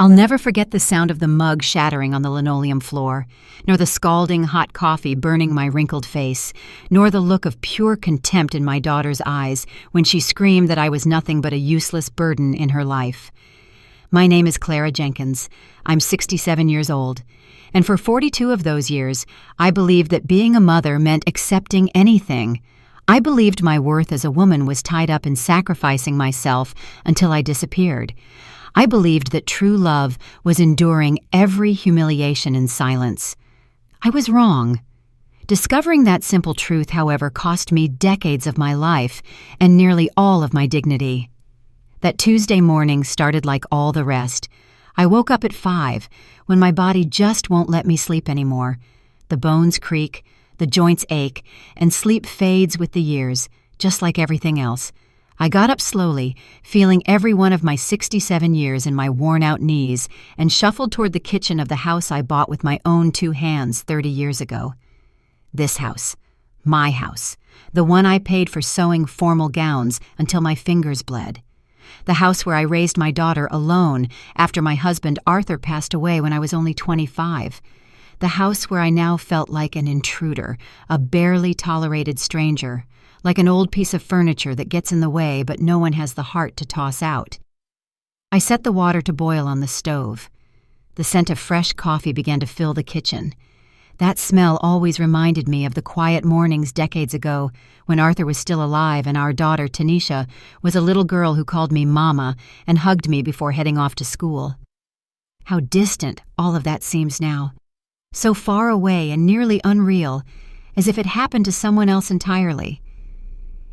I'll never forget the sound of the mug shattering on the linoleum floor, nor the scalding hot coffee burning my wrinkled face, nor the look of pure contempt in my daughter's eyes when she screamed that I was nothing but a useless burden in her life. My name is Clara Jenkins. I'm 67 years old, and for 42 of those years, I believed that being a mother meant accepting anything. I believed my worth as a woman was tied up in sacrificing myself until I disappeared. I believed that true love was enduring every humiliation in silence. I was wrong. Discovering that simple truth, however, cost me decades of my life and nearly all of my dignity. That Tuesday morning started like all the rest. I woke up at 5, when my body just won't let me sleep anymore. The bones creak, the joints ache, and sleep fades with the years, just like everything else. I got up slowly, feeling every one of my 67 years in my worn-out knees, and shuffled toward the kitchen of the house I bought with my own 2 hands 30 years ago. This house. My house. The one I paid for sewing formal gowns until my fingers bled. The house where I raised my daughter alone after my husband Arthur passed away when I was only 25. The house where I now felt like an intruder, a barely tolerated stranger, like an old piece of furniture that gets in the way but no one has the heart to toss out. I set the water to boil on the stove. The scent of fresh coffee began to fill the kitchen. That smell always reminded me of the quiet mornings decades ago when Arthur was still alive and our daughter, Tanisha, was a little girl who called me Mama and hugged me before heading off to school. How distant all of that seems now. So far away and nearly unreal, as if it happened to someone else entirely.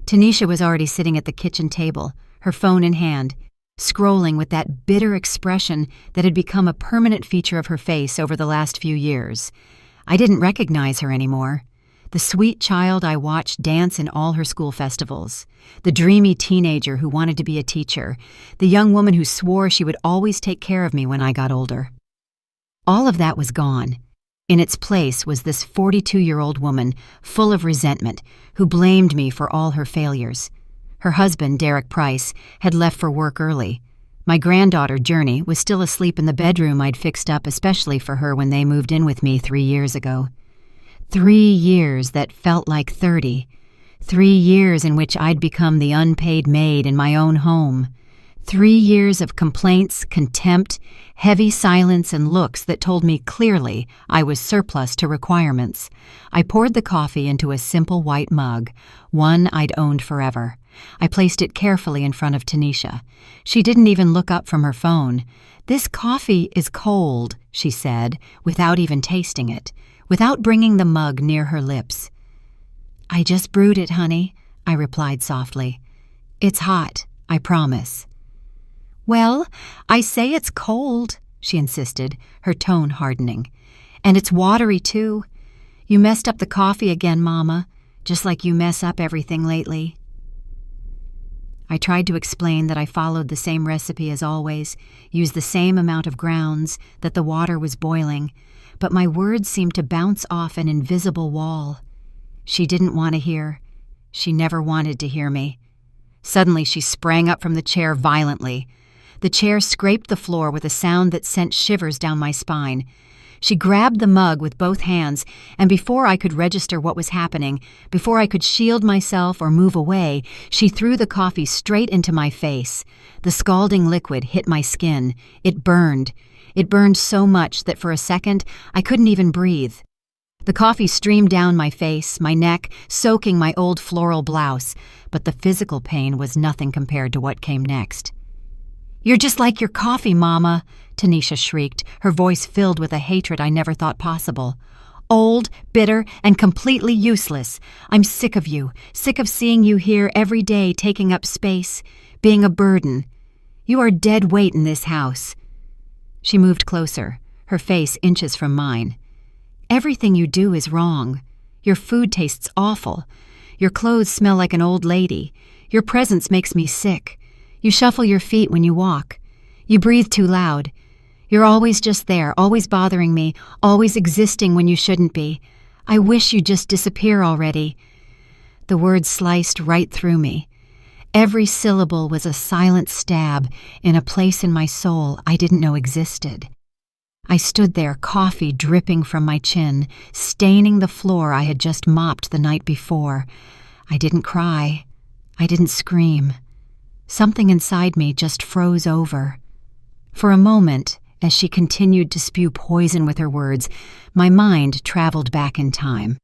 Tanisha was already sitting at the kitchen table, her phone in hand, scrolling with that bitter expression that had become a permanent feature of her face over the last few years. I didn't recognize her anymore. The sweet child I watched dance in all her school festivals, the dreamy teenager who wanted to be a teacher, the young woman who swore she would always take care of me when I got older. All of that was gone. In its place was this 42-year-old woman, full of resentment, who blamed me for all her failures. Her husband, Derek Price, had left for work early. My granddaughter, Journey, was still asleep in the bedroom I'd fixed up especially for her when they moved in with me 3 years ago. 3 years that felt like 30. 3 years in which I'd become the unpaid maid in my own home. 3 years of complaints, contempt, heavy silence, and looks that told me clearly I was surplus to requirements. I poured the coffee into a simple white mug, one I'd owned forever. I placed it carefully in front of Tanisha. She didn't even look up from her phone. "This coffee is cold," she said, without even tasting it, without bringing the mug near her lips. "I just brewed it, honey," I replied softly. "It's hot, I promise." "Well, I say it's cold," she insisted, her tone hardening. "And it's watery, too. You messed up the coffee again, Mama, just like you mess up everything lately." I tried to explain that I followed the same recipe as always, used the same amount of grounds, that the water was boiling, but my words seemed to bounce off an invisible wall. She didn't want to hear. She never wanted to hear me. Suddenly she sprang up from the chair violently. The chair scraped the floor with a sound that sent shivers down my spine. She grabbed the mug with both hands, and before I could register what was happening, before I could shield myself or move away, she threw the coffee straight into my face. The scalding liquid hit my skin. It burned. It burned so much that for a second I couldn't even breathe. The coffee streamed down my face, my neck, soaking my old floral blouse, but the physical pain was nothing compared to what came next. "You're just like your coffee, Mama," Tanisha shrieked, her voice filled with a hatred I never thought possible. "Old, bitter, and completely useless. I'm sick of you, sick of seeing you here every day taking up space, being a burden. You are dead weight in this house." She moved closer, her face inches from mine. "Everything you do is wrong. Your food tastes awful. Your clothes smell like an old lady. Your presence makes me sick. You shuffle your feet when you walk. You breathe too loud. You're always just there, always bothering me, always existing when you shouldn't be. I wish you'd just disappear already." The words sliced right through me. Every syllable was a silent stab in a place in my soul I didn't know existed. I stood there, coffee dripping from my chin, staining the floor I had just mopped the night before. I didn't cry. I didn't scream. Something inside me just froze over. For a moment, as she continued to spew poison with her words, my mind traveled back in time.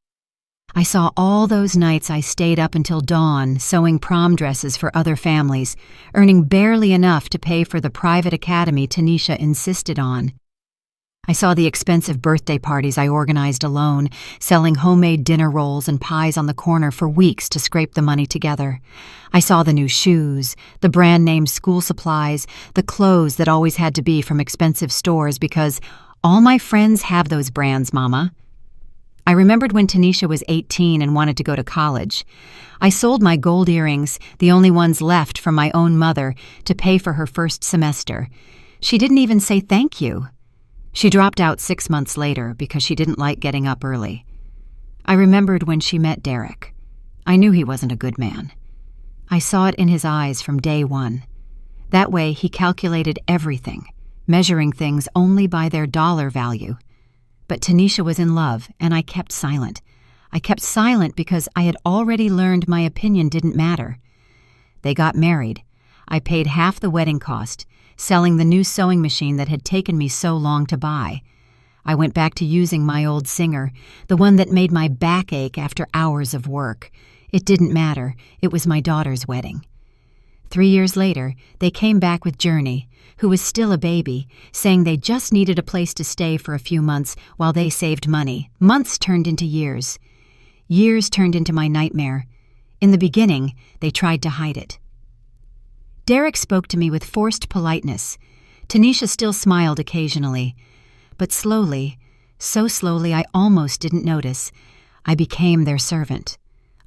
I saw all those nights I stayed up until dawn sewing prom dresses for other families, earning barely enough to pay for the private academy Tanisha insisted on. I saw the expensive birthday parties I organized alone, selling homemade dinner rolls and pies on the corner for weeks to scrape the money together. I saw the new shoes, the brand-name school supplies, the clothes that always had to be from expensive stores because all my friends have those brands, Mama. I remembered when Tanisha was 18 and wanted to go to college. I sold my gold earrings, the only ones left from my own mother, to pay for her first semester. She didn't even say thank you. She dropped out 6 months later because she didn't like getting up early. I remembered when she met Derek. I knew he wasn't a good man. I saw it in his eyes from day one. That way he calculated everything, measuring things only by their dollar value. But Tanisha was in love, and I kept silent. I kept silent because I had already learned my opinion didn't matter. They got married. I paid half the wedding cost, selling the new sewing machine that had taken me so long to buy. I went back to using my old Singer, the one that made my back ache after hours of work. It didn't matter. It was my daughter's wedding. 3 years later, they came back with Journey, who was still a baby, saying they just needed a place to stay for a few months while they saved money. Months turned into years. Years turned into my nightmare. In the beginning, they tried to hide it. Derek spoke to me with forced politeness. Tanisha still smiled occasionally. But slowly, so slowly I almost didn't notice, I became their servant.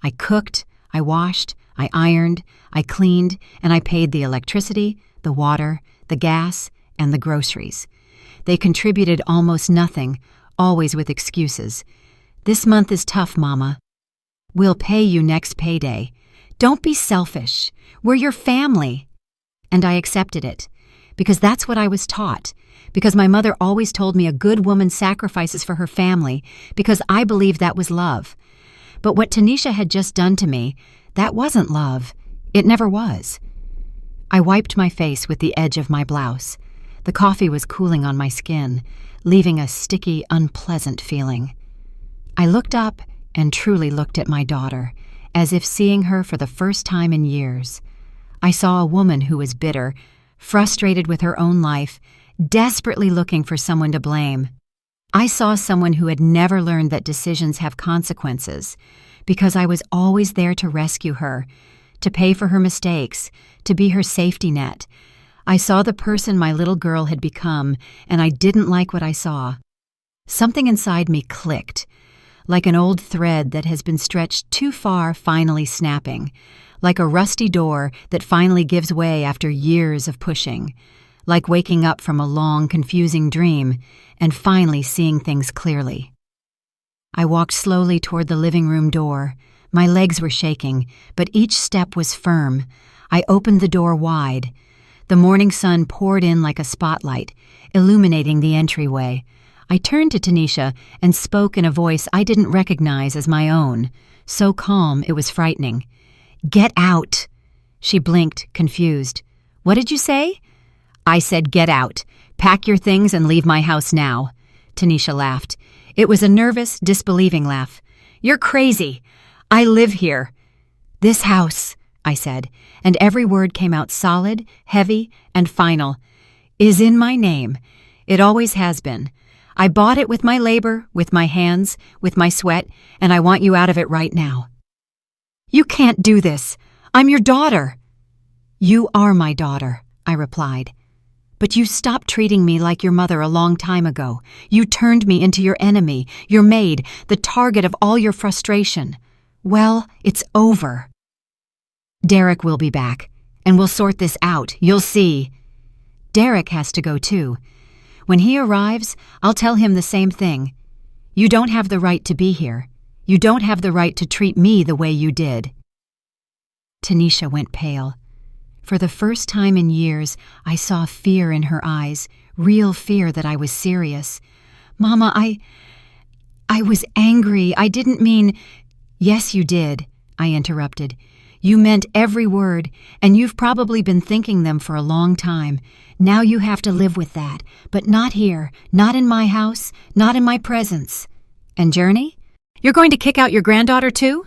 I cooked, I washed, I ironed, I cleaned, and I paid the electricity, the water, the gas, and the groceries. They contributed almost nothing, always with excuses. "This month is tough, Mama. We'll pay you next payday. Don't be selfish. We're your family." And I accepted it, because that's what I was taught, because my mother always told me a good woman sacrifices for her family, because I believed that was love. But what Tanisha had just done to me, that wasn't love. It never was. I wiped my face with the edge of my blouse. The coffee was cooling on my skin, leaving a sticky, unpleasant feeling. I looked up and truly looked at my daughter, as if seeing her for the first time in years. I saw a woman who was bitter, frustrated with her own life, desperately looking for someone to blame. I saw someone who had never learned that decisions have consequences, because I was always there to rescue her, to pay for her mistakes, to be her safety net. I saw the person my little girl had become, and I didn't like what I saw. Something inside me clicked, like an old thread that has been stretched too far finally snapping, like a rusty door that finally gives way after years of pushing, like waking up from a long, confusing dream and finally seeing things clearly. I walked slowly toward the living room door. My legs were shaking, but each step was firm. I opened the door wide. The morning sun poured in like a spotlight, illuminating the entryway. I turned to Tanisha and spoke in a voice I didn't recognize as my own, so calm it was frightening. "Get out!" She blinked, confused. "What did you say?" "I said get out. Pack your things and leave my house now." Tanisha laughed. It was a nervous, disbelieving laugh. "You're crazy. I live here." "This house," I said, and every word came out solid, heavy, and final, "is in my name. It always has been. I bought it with my labor, with my hands, with my sweat, and I want you out of it right now." "You can't do this. I'm your daughter." "You are my daughter," I replied. "But you stopped treating me like your mother a long time ago. You turned me into your enemy, your maid, the target of all your frustration. Well, it's over." "Derek will be back, and we'll sort this out. You'll see." "Derek has to go too. When he arrives, I'll tell him the same thing. You don't have the right to be here. You don't have the right to treat me the way you did." Tanisha went pale. For the first time in years, I saw fear in her eyes, real fear that I was serious. "Mama, I was angry. I didn't mean—" "Yes, you did," I interrupted. "You meant every word, and you've probably been thinking them for a long time. Now you have to live with that, but not here, not in my house, not in my presence." "And Journey? You're going to kick out your granddaughter too?"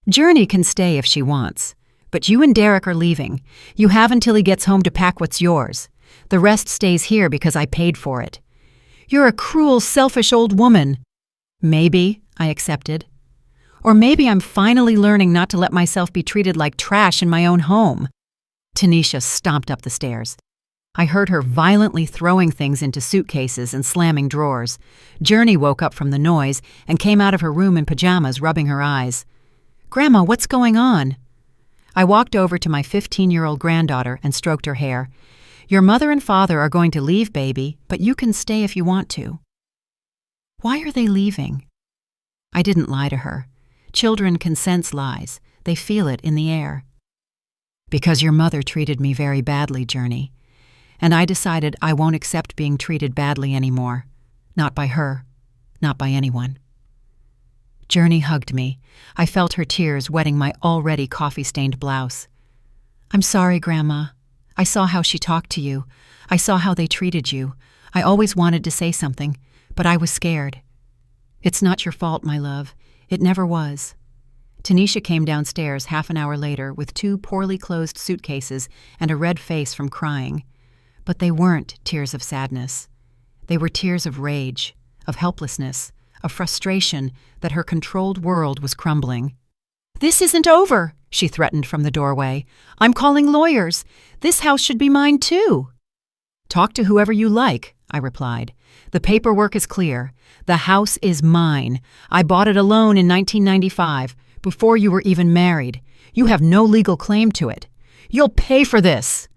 "Journey can stay if she wants, but you and Derek are leaving. You have until he gets home to pack what's yours. The rest stays here because I paid for it." "You're a cruel, selfish old woman." "Maybe," I accepted. "Or maybe I'm finally learning not to let myself be treated like trash in my own home." Tanisha stomped up the stairs. I heard her violently throwing things into suitcases and slamming drawers. Journey woke up from the noise and came out of her room in pajamas, rubbing her eyes. "Grandma, what's going on?" I walked over to my 15-year-old granddaughter and stroked her hair. "Your mother and father are going to leave, baby, but you can stay if you want to." "Why are they leaving?" I didn't lie to her. Children can sense lies. They feel it in the air. "Because your mother treated me very badly, Journey. And I decided I won't accept being treated badly anymore. Not by her. Not by anyone." Journey hugged me. I felt her tears wetting my already coffee-stained blouse. "I'm sorry, Grandma. I saw how she talked to you. I saw how they treated you. I always wanted to say something, but I was scared." "It's not your fault, my love. It never was." Tanisha came downstairs half an hour later with 2 poorly closed suitcases and a red face from crying. But they weren't tears of sadness. They were tears of rage, of helplessness, of frustration that her controlled world was crumbling. "This isn't over," she threatened from the doorway. "I'm calling lawyers. This house should be mine too." "Talk to whoever you like," I replied. "The paperwork is clear. The house is mine. I bought it alone in 1995, before you were even married. You have no legal claim to it. You'll pay for this."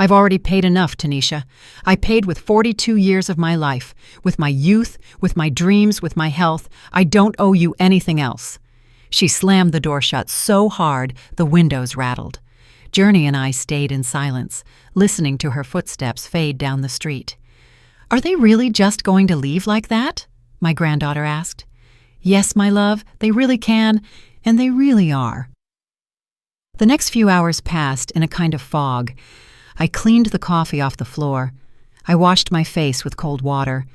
"I've already paid enough, Tanisha. I paid with 42 years of my life, with my youth, with my dreams, with my health. I don't owe you anything else." She slammed the door shut so hard the windows rattled. Journey and I stayed in silence, listening to her footsteps fade down the street. "Are they really just going to leave like that?" my granddaughter asked. "Yes, my love, they really can, and they really are." The next few hours passed in a kind of fog. I cleaned the coffee off the floor. I washed my face with cold water.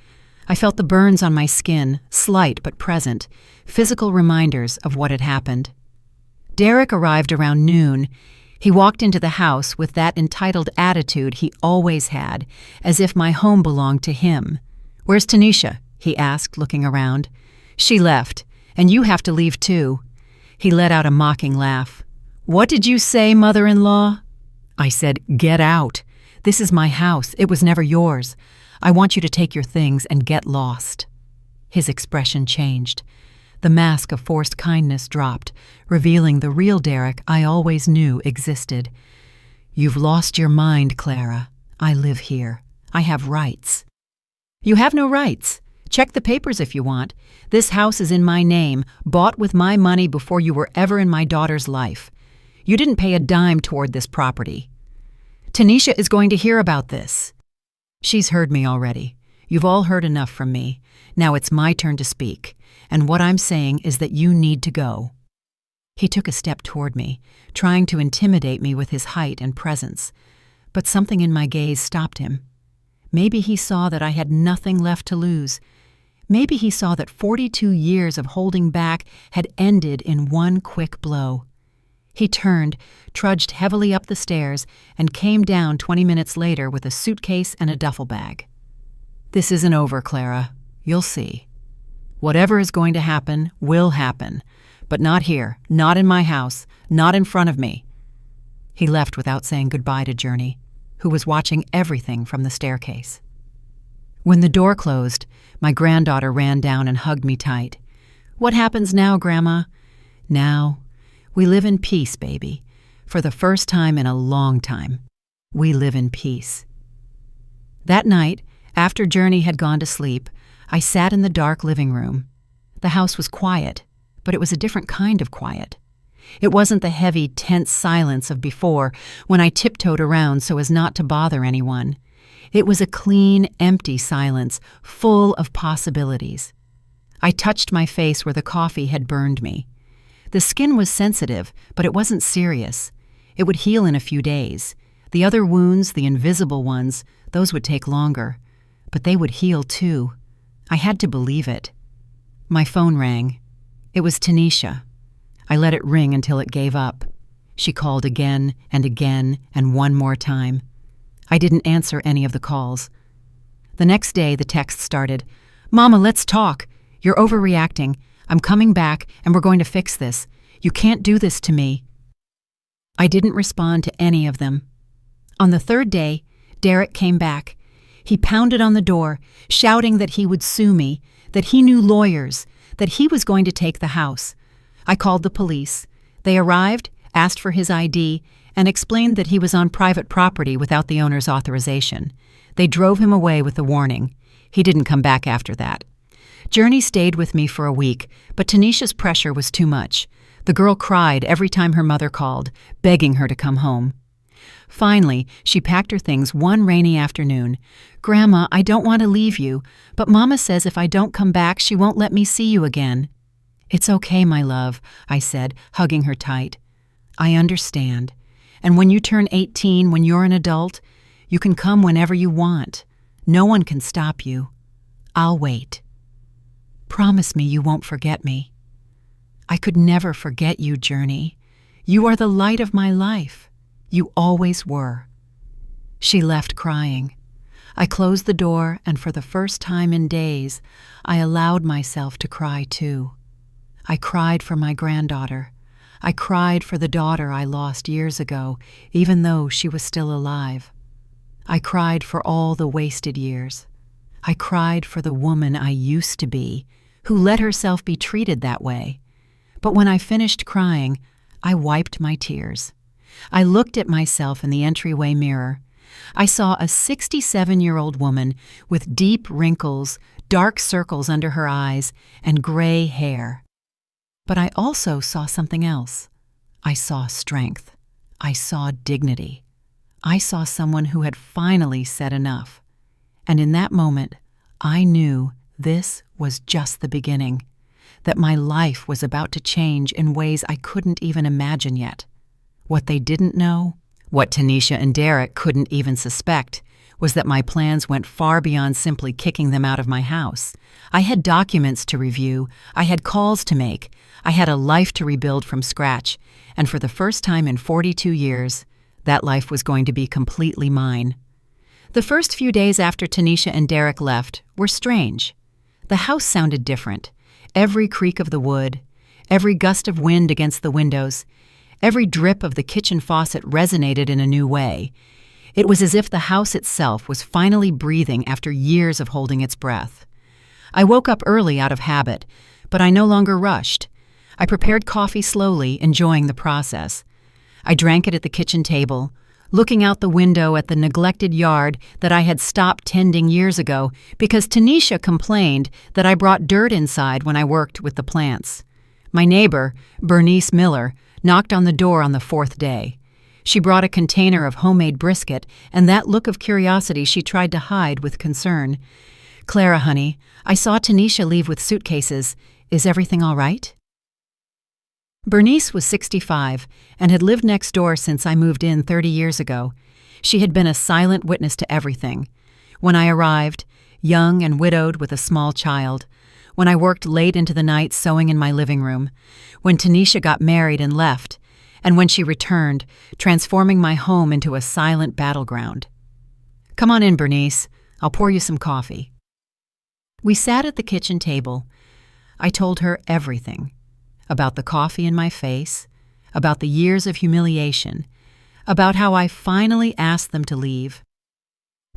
I felt the burns on my skin, slight but present, physical reminders of what had happened. Derek arrived around noon. He walked into the house with that entitled attitude he always had, as if my home belonged to him. "Where's Tanisha?" he asked, looking around. "She left, and you have to leave too." He let out a mocking laugh. "What did you say, mother-in-law?" I said, "Get out. This is my house. It was never yours. I want you to take your things and get lost." His expression changed. The mask of forced kindness dropped, revealing the real Derek I always knew existed. "You've lost your mind, Clara. I live here. I have rights." "You have no rights. Check the papers if you want. This house is in my name, bought with my money before you were ever in my daughter's life. You didn't pay a dime toward this property." "Tanisha is going to hear about this." "She's heard me already. You've all heard enough from me. Now it's my turn to speak, and what I'm saying is that you need to go." He took a step toward me, trying to intimidate me with his height and presence, but something in my gaze stopped him. Maybe he saw that I had nothing left to lose. Maybe he saw that 42 years of holding back had ended in one quick blow. He turned, trudged heavily up the stairs, and came down 20 minutes later with a suitcase and a duffel bag. "This isn't over, Clara. You'll see. Whatever is going to happen will happen, but not here, not in my house, not in front of me." He left without saying goodbye to Journey, who was watching everything from the staircase. When the door closed, my granddaughter ran down and hugged me tight. "What happens now, Grandma?" "Now, we live in peace, baby. For the first time in a long time, we live in peace." That night, after Journey had gone to sleep, I sat in the dark living room. The house was quiet, but it was a different kind of quiet. It wasn't the heavy, tense silence of before, when I tiptoed around so as not to bother anyone. It was a clean, empty silence, full of possibilities. I touched my face where the coffee had burned me. The skin was sensitive, but it wasn't serious. It would heal in a few days. The other wounds, the invisible ones, those would take longer. But they would heal too. I had to believe it. My phone rang. It was Tanisha. I let it ring until it gave up. She called again and again and one more time. I didn't answer any of the calls. The next day, the text started, "Mama, let's talk. You're overreacting. I'm coming back, and we're going to fix this. You can't do this to me." I didn't respond to any of them. On the third day, Derek came back. He pounded on the door, shouting that he would sue me, that he knew lawyers, that he was going to take the house. I called the police. They arrived, asked for his ID, and explained that he was on private property without the owner's authorization. They drove him away with a warning. He didn't come back after that. Journey stayed with me for a week, but Tanisha's pressure was too much. The girl cried every time her mother called, begging her to come home. Finally, she packed her things one rainy afternoon. "Grandma, I don't want to leave you, but Mama says if I don't come back, she won't let me see you again." "It's okay, my love," I said, hugging her tight. "I understand. And when you turn 18, when you're an adult, you can come whenever you want. No one can stop you. I'll wait. Promise me you won't forget me." "I could never forget you, Journey. You are the light of my life. You always were." She left crying. I closed the door, and for the first time in days, I allowed myself to cry too. I cried for my granddaughter. I cried for the daughter I lost years ago, even though she was still alive. I cried for all the wasted years. I cried for the woman I used to be, who let herself be treated that way. But when I finished crying, I wiped my tears. I looked at myself in the entryway mirror. I saw a 67-year-old woman with deep wrinkles, dark circles under her eyes, and gray hair. But I also saw something else. I saw strength. I saw dignity. I saw someone who had finally said enough. And in that moment, I knew this was just the beginning, that my life was about to change in ways I couldn't even imagine yet. What they didn't know, what Tanisha and Derek couldn't even suspect, was that my plans went far beyond simply kicking them out of my house. I had documents to review, I had calls to make, I had a life to rebuild from scratch, and for the first time in 42 years, that life was going to be completely mine. The first few days after Tanisha and Derek left were strange. The house sounded different. Every creak of the wood, every gust of wind against the windows, every drip of the kitchen faucet resonated in a new way. It was as if the house itself was finally breathing after years of holding its breath. I woke up early out of habit, but I no longer rushed. I prepared coffee slowly, enjoying the process. I drank it at the kitchen table, looking out the window at the neglected yard that I had stopped tending years ago because Tanisha complained that I brought dirt inside when I worked with the plants. My neighbor, Bernice Miller, knocked on the door on the fourth day. She brought a container of homemade brisket, and that look of curiosity she tried to hide with concern. "Clara, honey, I saw Tanisha leave with suitcases. Is everything all right?" Bernice was 65 and had lived next door since I moved in 30 years ago. She had been a silent witness to everything. When I arrived, young and widowed with a small child, when I worked late into the night sewing in my living room, when Tanisha got married and left, and when she returned, transforming my home into a silent battleground. "Come on in, Bernice. I'll pour you some coffee." We sat at the kitchen table. I told her everything. About the coffee in my face, about the years of humiliation, about how I finally asked them to leave.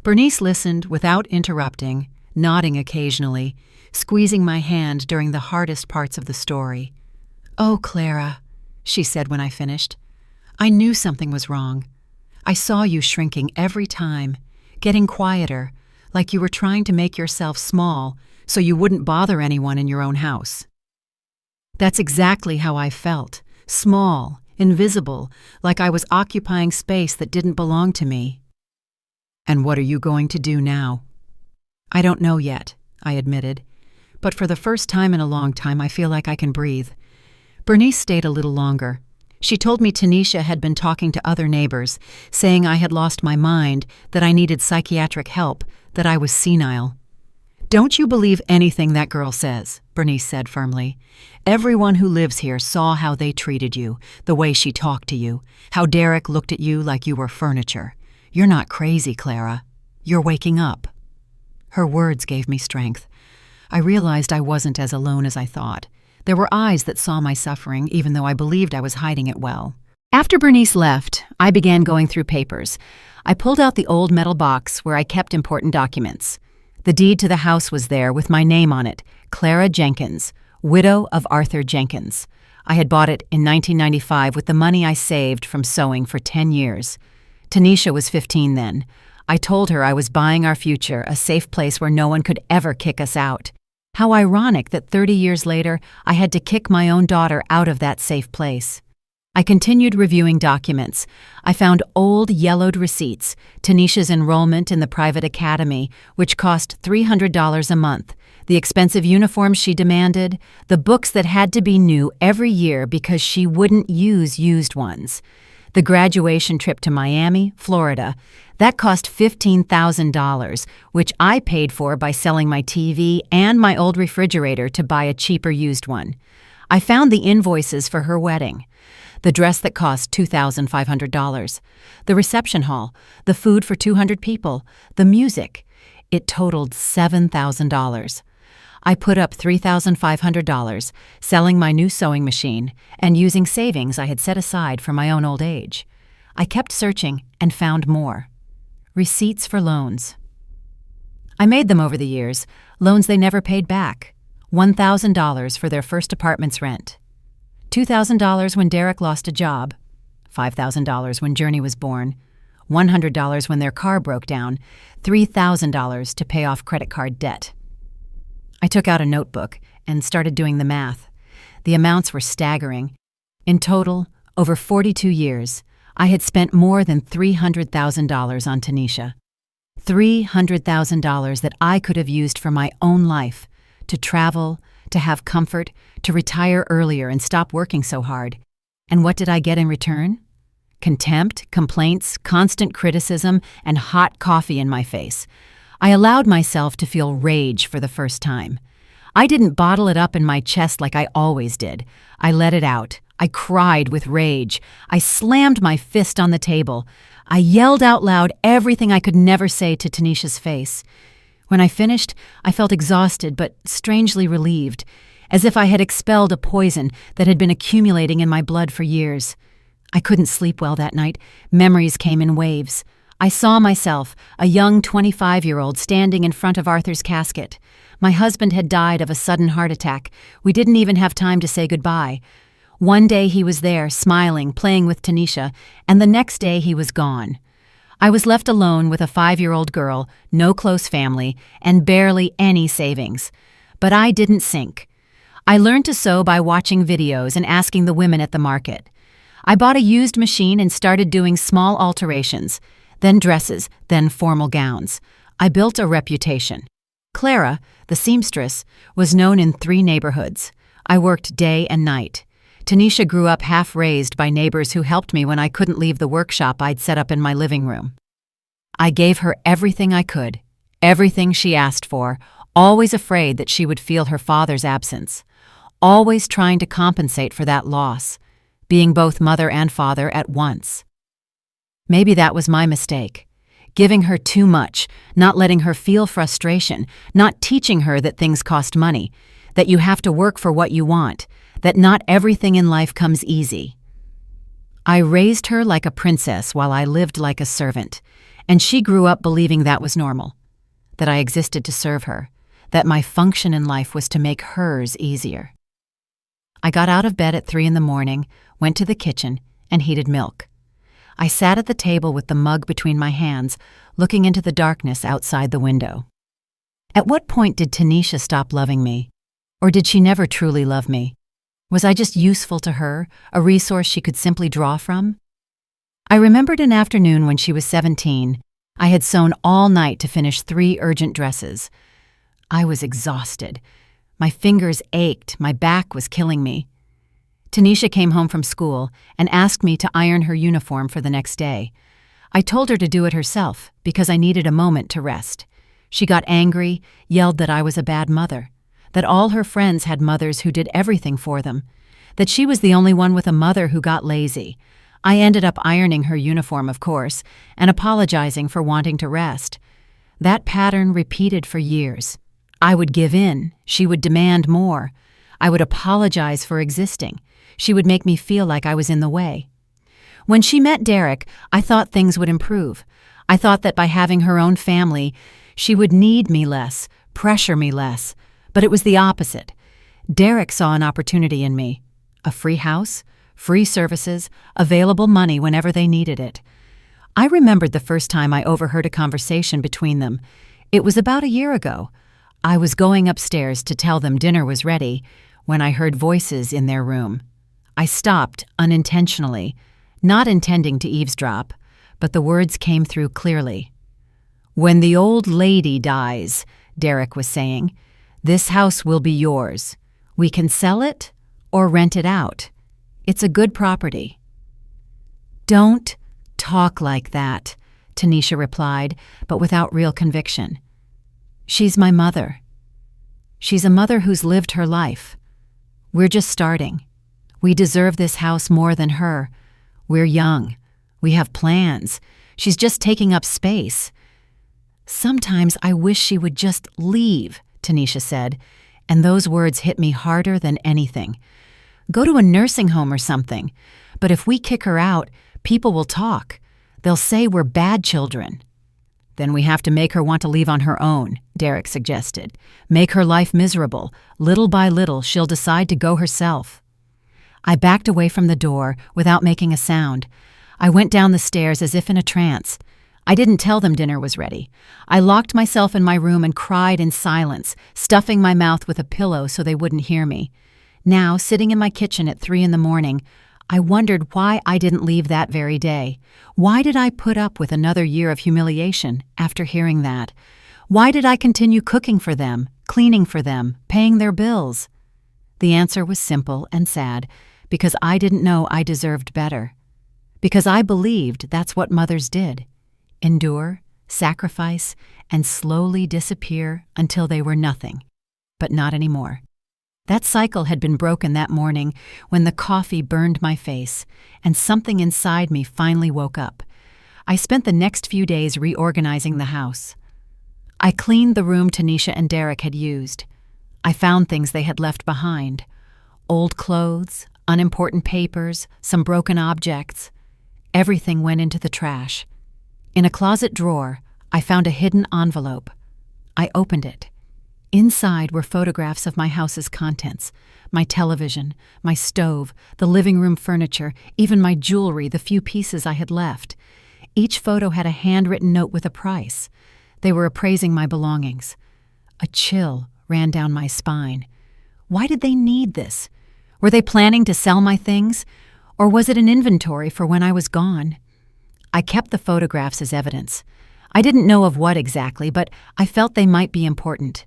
Bernice listened without interrupting, nodding occasionally, squeezing my hand during the hardest parts of the story. "Oh, Clara," she said when I finished, "I knew something was wrong. I saw you shrinking every time, getting quieter, like you were trying to make yourself small so you wouldn't bother anyone in your own house." That's exactly how I felt, small, invisible, like I was occupying space that didn't belong to me. "And what are you going to do now?" "I don't know yet," I admitted. "But for the first time in a long time, I feel like I can breathe." Bernice stayed a little longer. She told me Tanisha had been talking to other neighbors, saying I had lost my mind, that I needed psychiatric help, that I was senile. "Don't you believe anything that girl says," Bernice said firmly. "Everyone who lives here saw how they treated you, the way she talked to you, how Derek looked at you like you were furniture. You're not crazy, Clara. You're waking up." Her words gave me strength. I realized I wasn't as alone as I thought. There were eyes that saw my suffering, even though I believed I was hiding it well. After Bernice left, I began going through papers. I pulled out the old metal box where I kept important documents. The deed to the house was there with my name on it, Clara Jenkins, widow of Arthur Jenkins. I had bought it in 1995 with the money I saved from sewing for 10 years. Tanisha was 15 then. I told her I was buying our future, a safe place where no one could ever kick us out. How ironic that 30 years later, I had to kick my own daughter out of that safe place. I continued reviewing documents. I found old yellowed receipts, Tanisha's enrollment in the private academy, which cost $300 a month, the expensive uniforms she demanded, the books that had to be new every year because she wouldn't use used ones. The graduation trip to Miami, Florida, that cost $15,000, which I paid for by selling my TV and my old refrigerator to buy a cheaper used one. I found the invoices for her wedding. The dress that cost $2,500, the reception hall, the food for 200 people, the music. It totaled $7,000. I put up $3,500, selling my new sewing machine and using savings I had set aside for my own old age. I kept searching and found more. Receipts for loans. I made them over the years, loans they never paid back. $1,000 for their first apartment's rent. $2,000 when Derek lost a job. $5,000 when Journey was born. $100 when their car broke down. $3,000 to pay off credit card debt. I took out a notebook and started doing the math. The amounts were staggering. In total, over 42 years, I had spent more than $300,000 on Tanisha. $300,000 that I could have used for my own life, to travel, to have comfort, to retire earlier and stop working so hard. And what did I get in return? Contempt, complaints, constant criticism, and hot coffee in my face. I allowed myself to feel rage for the first time. I didn't bottle it up in my chest like I always did. I let it out. I cried with rage. I slammed my fist on the table. I yelled out loud everything I could never say to Tanisha's face. When I finished, I felt exhausted but strangely relieved, as if I had expelled a poison that had been accumulating in my blood for years. I couldn't sleep well that night. Memories came in waves. I saw myself, a young 25-year-old, standing in front of Arthur's casket. My husband had died of a sudden heart attack. We didn't even have time to say goodbye. One day he was there, smiling, playing with Tanisha, and the next day he was gone. I was left alone with a 5-year-old girl, no close family, and barely any savings. But I didn't sink. I learned to sew by watching videos and asking the women at the market. I bought a used machine and started doing small alterations, then dresses, then formal gowns. I built a reputation. Clara, the seamstress, was known in 3 neighborhoods. I worked day and night. Tanisha grew up half-raised by neighbors who helped me when I couldn't leave the workshop I'd set up in my living room. I gave her everything I could, everything she asked for, always afraid that she would feel her father's absence, always trying to compensate for that loss, being both mother and father at once. Maybe that was my mistake, giving her too much, not letting her feel frustration, not teaching her that things cost money, that you have to work for what you want, that not everything in life comes easy. I raised her like a princess while I lived like a servant, and she grew up believing that was normal, that I existed to serve her, that my function in life was to make hers easier. I got out of bed at 3 a.m, went to the kitchen, and heated milk. I sat at the table with the mug between my hands, looking into the darkness outside the window. At what point did Tanisha stop loving me? Or did she never truly love me? Was I just useful to her, a resource she could simply draw from? I remembered an afternoon when she was 17. I had sewn all night to finish 3 urgent dresses. I was exhausted. My fingers ached, my back was killing me. Tanisha came home from school and asked me to iron her uniform for the next day. I told her to do it herself because I needed a moment to rest. She got angry, yelled that I was a bad mother, that all her friends had mothers who did everything for them, that she was the only one with a mother who got lazy. I ended up ironing her uniform, of course, and apologizing for wanting to rest. That pattern repeated for years. I would give in. She would demand more. I would apologize for existing. She would make me feel like I was in the way. When she met Derek, I thought things would improve. I thought that by having her own family, she would need me less, pressure me less. But it was the opposite. Derek saw an opportunity in me. A free house, free services, available money whenever they needed it. I remembered the first time I overheard a conversation between them. It was about a year ago. I was going upstairs to tell them dinner was ready when I heard voices in their room. I stopped unintentionally, not intending to eavesdrop, but the words came through clearly. "When the old lady dies," Derek was saying, "this house will be yours. We can sell it or rent it out. It's a good property." "Don't talk like that," Tanisha replied, but without real conviction. "She's my mother. She's a mother who's lived her life. We're just starting. We deserve this house more than her. We're young. We have plans. She's just taking up space." "Sometimes I wish she would just leave," Tanisha said, and those words hit me harder than anything. "Go to a nursing home or something. But if we kick her out, people will talk. They'll say we're bad children." "Then we have to make her want to leave on her own," Derek suggested. "Make her life miserable. Little by little, she'll decide to go herself." I backed away from the door without making a sound. I went down the stairs as if in a trance. I didn't tell them dinner was ready. I locked myself in my room and cried in silence, stuffing my mouth with a pillow so they wouldn't hear me. Now, sitting in my kitchen at 3 a.m, I wondered why I didn't leave that very day. Why did I put up with another year of humiliation after hearing that? Why did I continue cooking for them, cleaning for them, paying their bills? The answer was simple and sad, because I didn't know I deserved better. Because I believed that's what mothers did. Endure, sacrifice, and slowly disappear until they were nothing. But not anymore. That cycle had been broken that morning when the coffee burned my face, and something inside me finally woke up. I spent the next few days reorganizing the house. I cleaned the room Tanisha and Derek had used. I found things they had left behind. Old clothes, unimportant papers, some broken objects. Everything went into the trash. In a closet drawer, I found a hidden envelope. I opened it. Inside were photographs of my house's contents, my television, my stove, the living room furniture, even my jewelry, the few pieces I had left. Each photo had a handwritten note with a price. They were appraising my belongings. A chill ran down my spine. Why did they need this? Were they planning to sell my things? Or was it an inventory for when I was gone? I kept the photographs as evidence. I didn't know of what exactly, but I felt they might be important.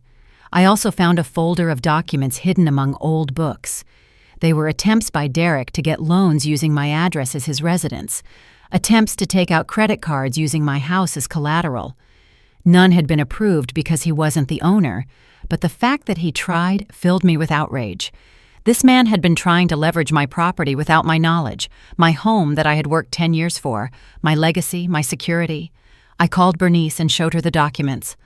I also found a folder of documents hidden among old books. They were attempts by Derek to get loans using my address as his residence, attempts to take out credit cards using my house as collateral. None had been approved because he wasn't the owner, but the fact that he tried filled me with outrage. This man had been trying to leverage my property without my knowledge, my home that I had worked 10 years for, my legacy, my security. I called Bernice and showed her the documents.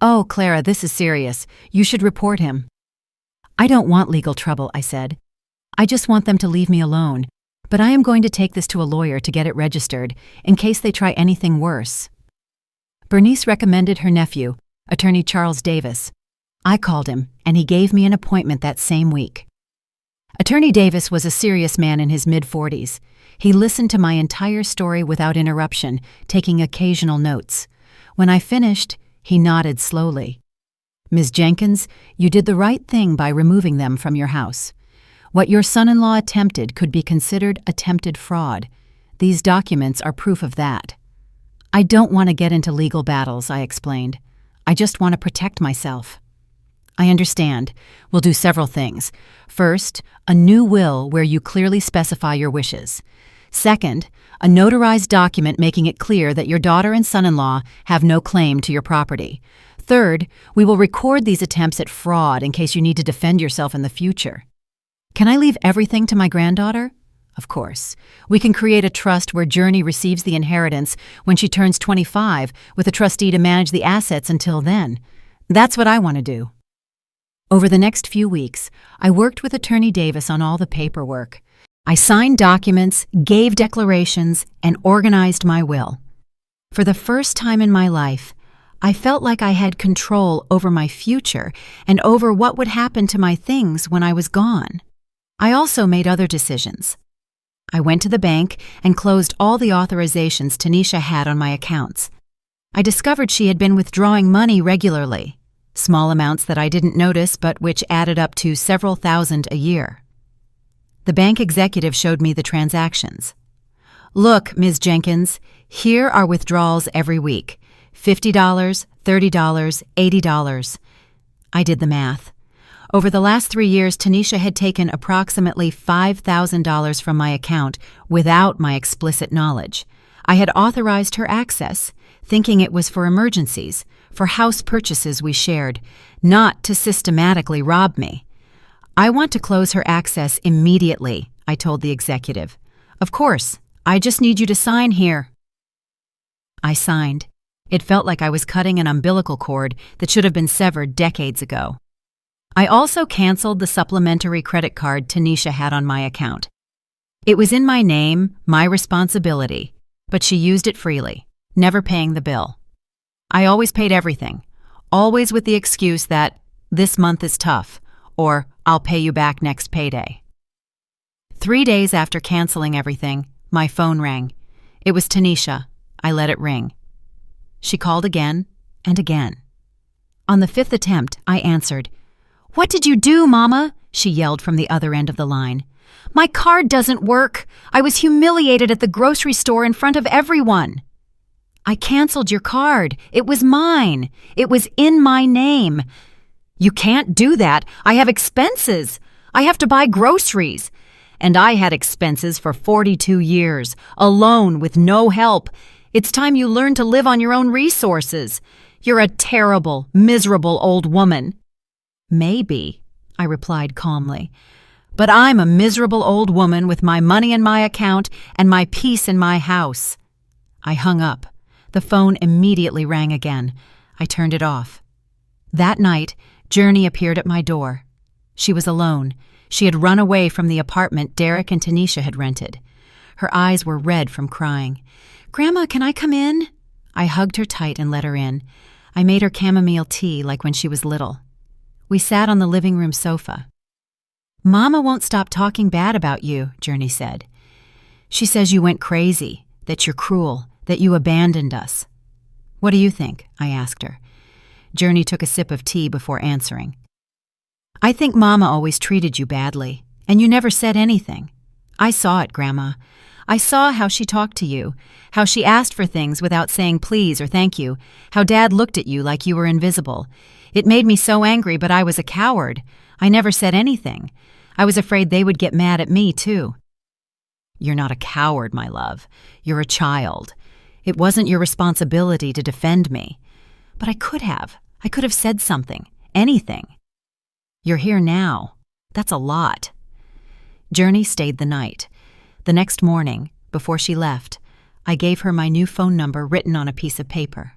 "Oh, Clara, this is serious. You should report him." "I don't want legal trouble," I said. "I just want them to leave me alone. But I am going to take this to a lawyer to get it registered, in case they try anything worse." Bernice recommended her nephew, Attorney Charles Davis. I called him, and he gave me an appointment that same week. Attorney Davis was a serious man in his mid-40s. He listened to my entire story without interruption, taking occasional notes. When I finished, he nodded slowly. "Ms. Jenkins, you did the right thing by removing them from your house. What your son-in-law attempted could be considered attempted fraud. These documents are proof of that. I don't want to get into legal battles, I explained. I just want to protect myself. I understand. We'll do several things. First, a new will where you clearly specify your wishes. Second, a notarized document making it clear that your daughter and son-in-law have no claim to your property. Third, we will record these attempts at fraud in case you need to defend yourself in the future. Can I leave everything to my granddaughter? Of course. We can create a trust where Journey receives the inheritance when she turns 25, with a trustee to manage the assets until then. That's what I want to do. Over the next few weeks, I worked with Attorney Davis on all the paperwork. I signed documents, gave declarations, and organized my will. For the first time in my life, I felt like I had control over my future and over what would happen to my things when I was gone. I also made other decisions. I went to the bank and closed all the authorizations Tanisha had on my accounts. I discovered she had been withdrawing money regularly, small amounts that I didn't notice but which added up to several thousand a year. The bank executive showed me the transactions. Look, Ms. Jenkins, here are withdrawals every week. $50, $30, $80. I did the math. Over the last 3 years, Tanisha had taken approximately $5,000 from my account without my explicit knowledge. I had authorized her access, thinking it was for emergencies, for house purchases we shared, not to systematically rob me. I want to close her access immediately, I told the executive. Of course, I just need you to sign here. I signed. It felt like I was cutting an umbilical cord that should have been severed decades ago. I also canceled the supplementary credit card Tanisha had on my account. It was in my name, my responsibility, but she used it freely, never paying the bill. I always paid everything, always with the excuse that this month is tough, or I'll pay you back next payday. 3 days after canceling everything, my phone rang. It was Tanisha. I let it ring. She called again and again. On the 5th attempt, I answered. "What did you do, Mama?" she yelled from the other end of the line. "My card doesn't work. I was humiliated at the grocery store in front of everyone." "I canceled your card. It was mine. It was in my name." "You can't do that. I have expenses. I have to buy groceries. And I had expenses for 42 years, alone with no help. It's time you learn to live on your own resources. You're a terrible, miserable old woman." "Maybe," I replied calmly, "but I'm a miserable old woman with my money in my account and my peace in my house." I hung up. The phone immediately rang again. I turned it off. That night, Journey appeared at my door. She was alone. She had run away from the apartment Derek and Tanisha had rented. Her eyes were red from crying. "Grandma, can I come in?" I hugged her tight and let her in. I made her chamomile tea like when she was little. We sat on the living room sofa. "Mama won't stop talking bad about you," Journey said. "She says you went crazy, that you're cruel, that you abandoned us." "What do you think?" I asked her. Journey took a sip of tea before answering. "I think Mama always treated you badly, and you never said anything. I saw it, Grandma. I saw how she talked to you, how she asked for things without saying please or thank you, how Dad looked at you like you were invisible. It made me so angry, but I was a coward. I never said anything. I was afraid they would get mad at me, too." "You're not a coward, my love. You're a child. It wasn't your responsibility to defend me. But I could have. I could have said something. Anything. You're here now. That's a lot." Journey stayed the night. The next morning, before she left, I gave her my new phone number written on a piece of paper.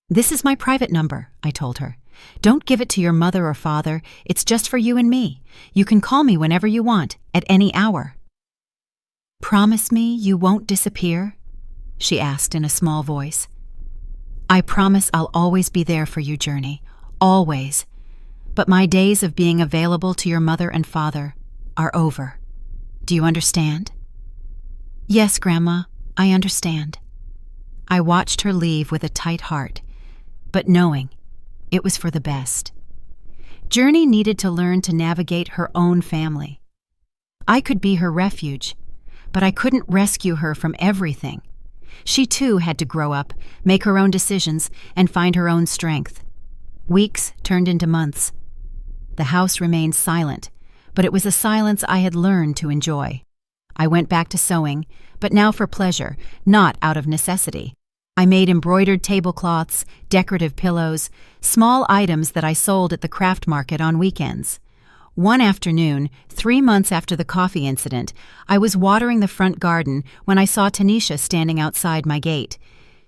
"This is my private number," I told her. "Don't give it to your mother or father. It's just for you and me. You can call me whenever you want, at any hour." "Promise me you won't disappear?" she asked in a small voice. "I promise I'll always be there for you, Journey. Always. But my days of being available to your mother and father are over. Do you understand?" "Yes, Grandma, I understand." I watched her leave with a tight heart, but knowing it was for the best. Journey needed to learn to navigate her own family. I could be her refuge, but I couldn't rescue her from everything. She too had to grow up, make her own decisions, and find her own strength. Weeks turned into months. The house remained silent, but it was a silence I had learned to enjoy. I went back to sewing, but now for pleasure, not out of necessity. I made embroidered tablecloths, decorative pillows, small items that I sold at the craft market on weekends. One afternoon, 3 months after the coffee incident, I was watering the front garden when I saw Tanisha standing outside my gate.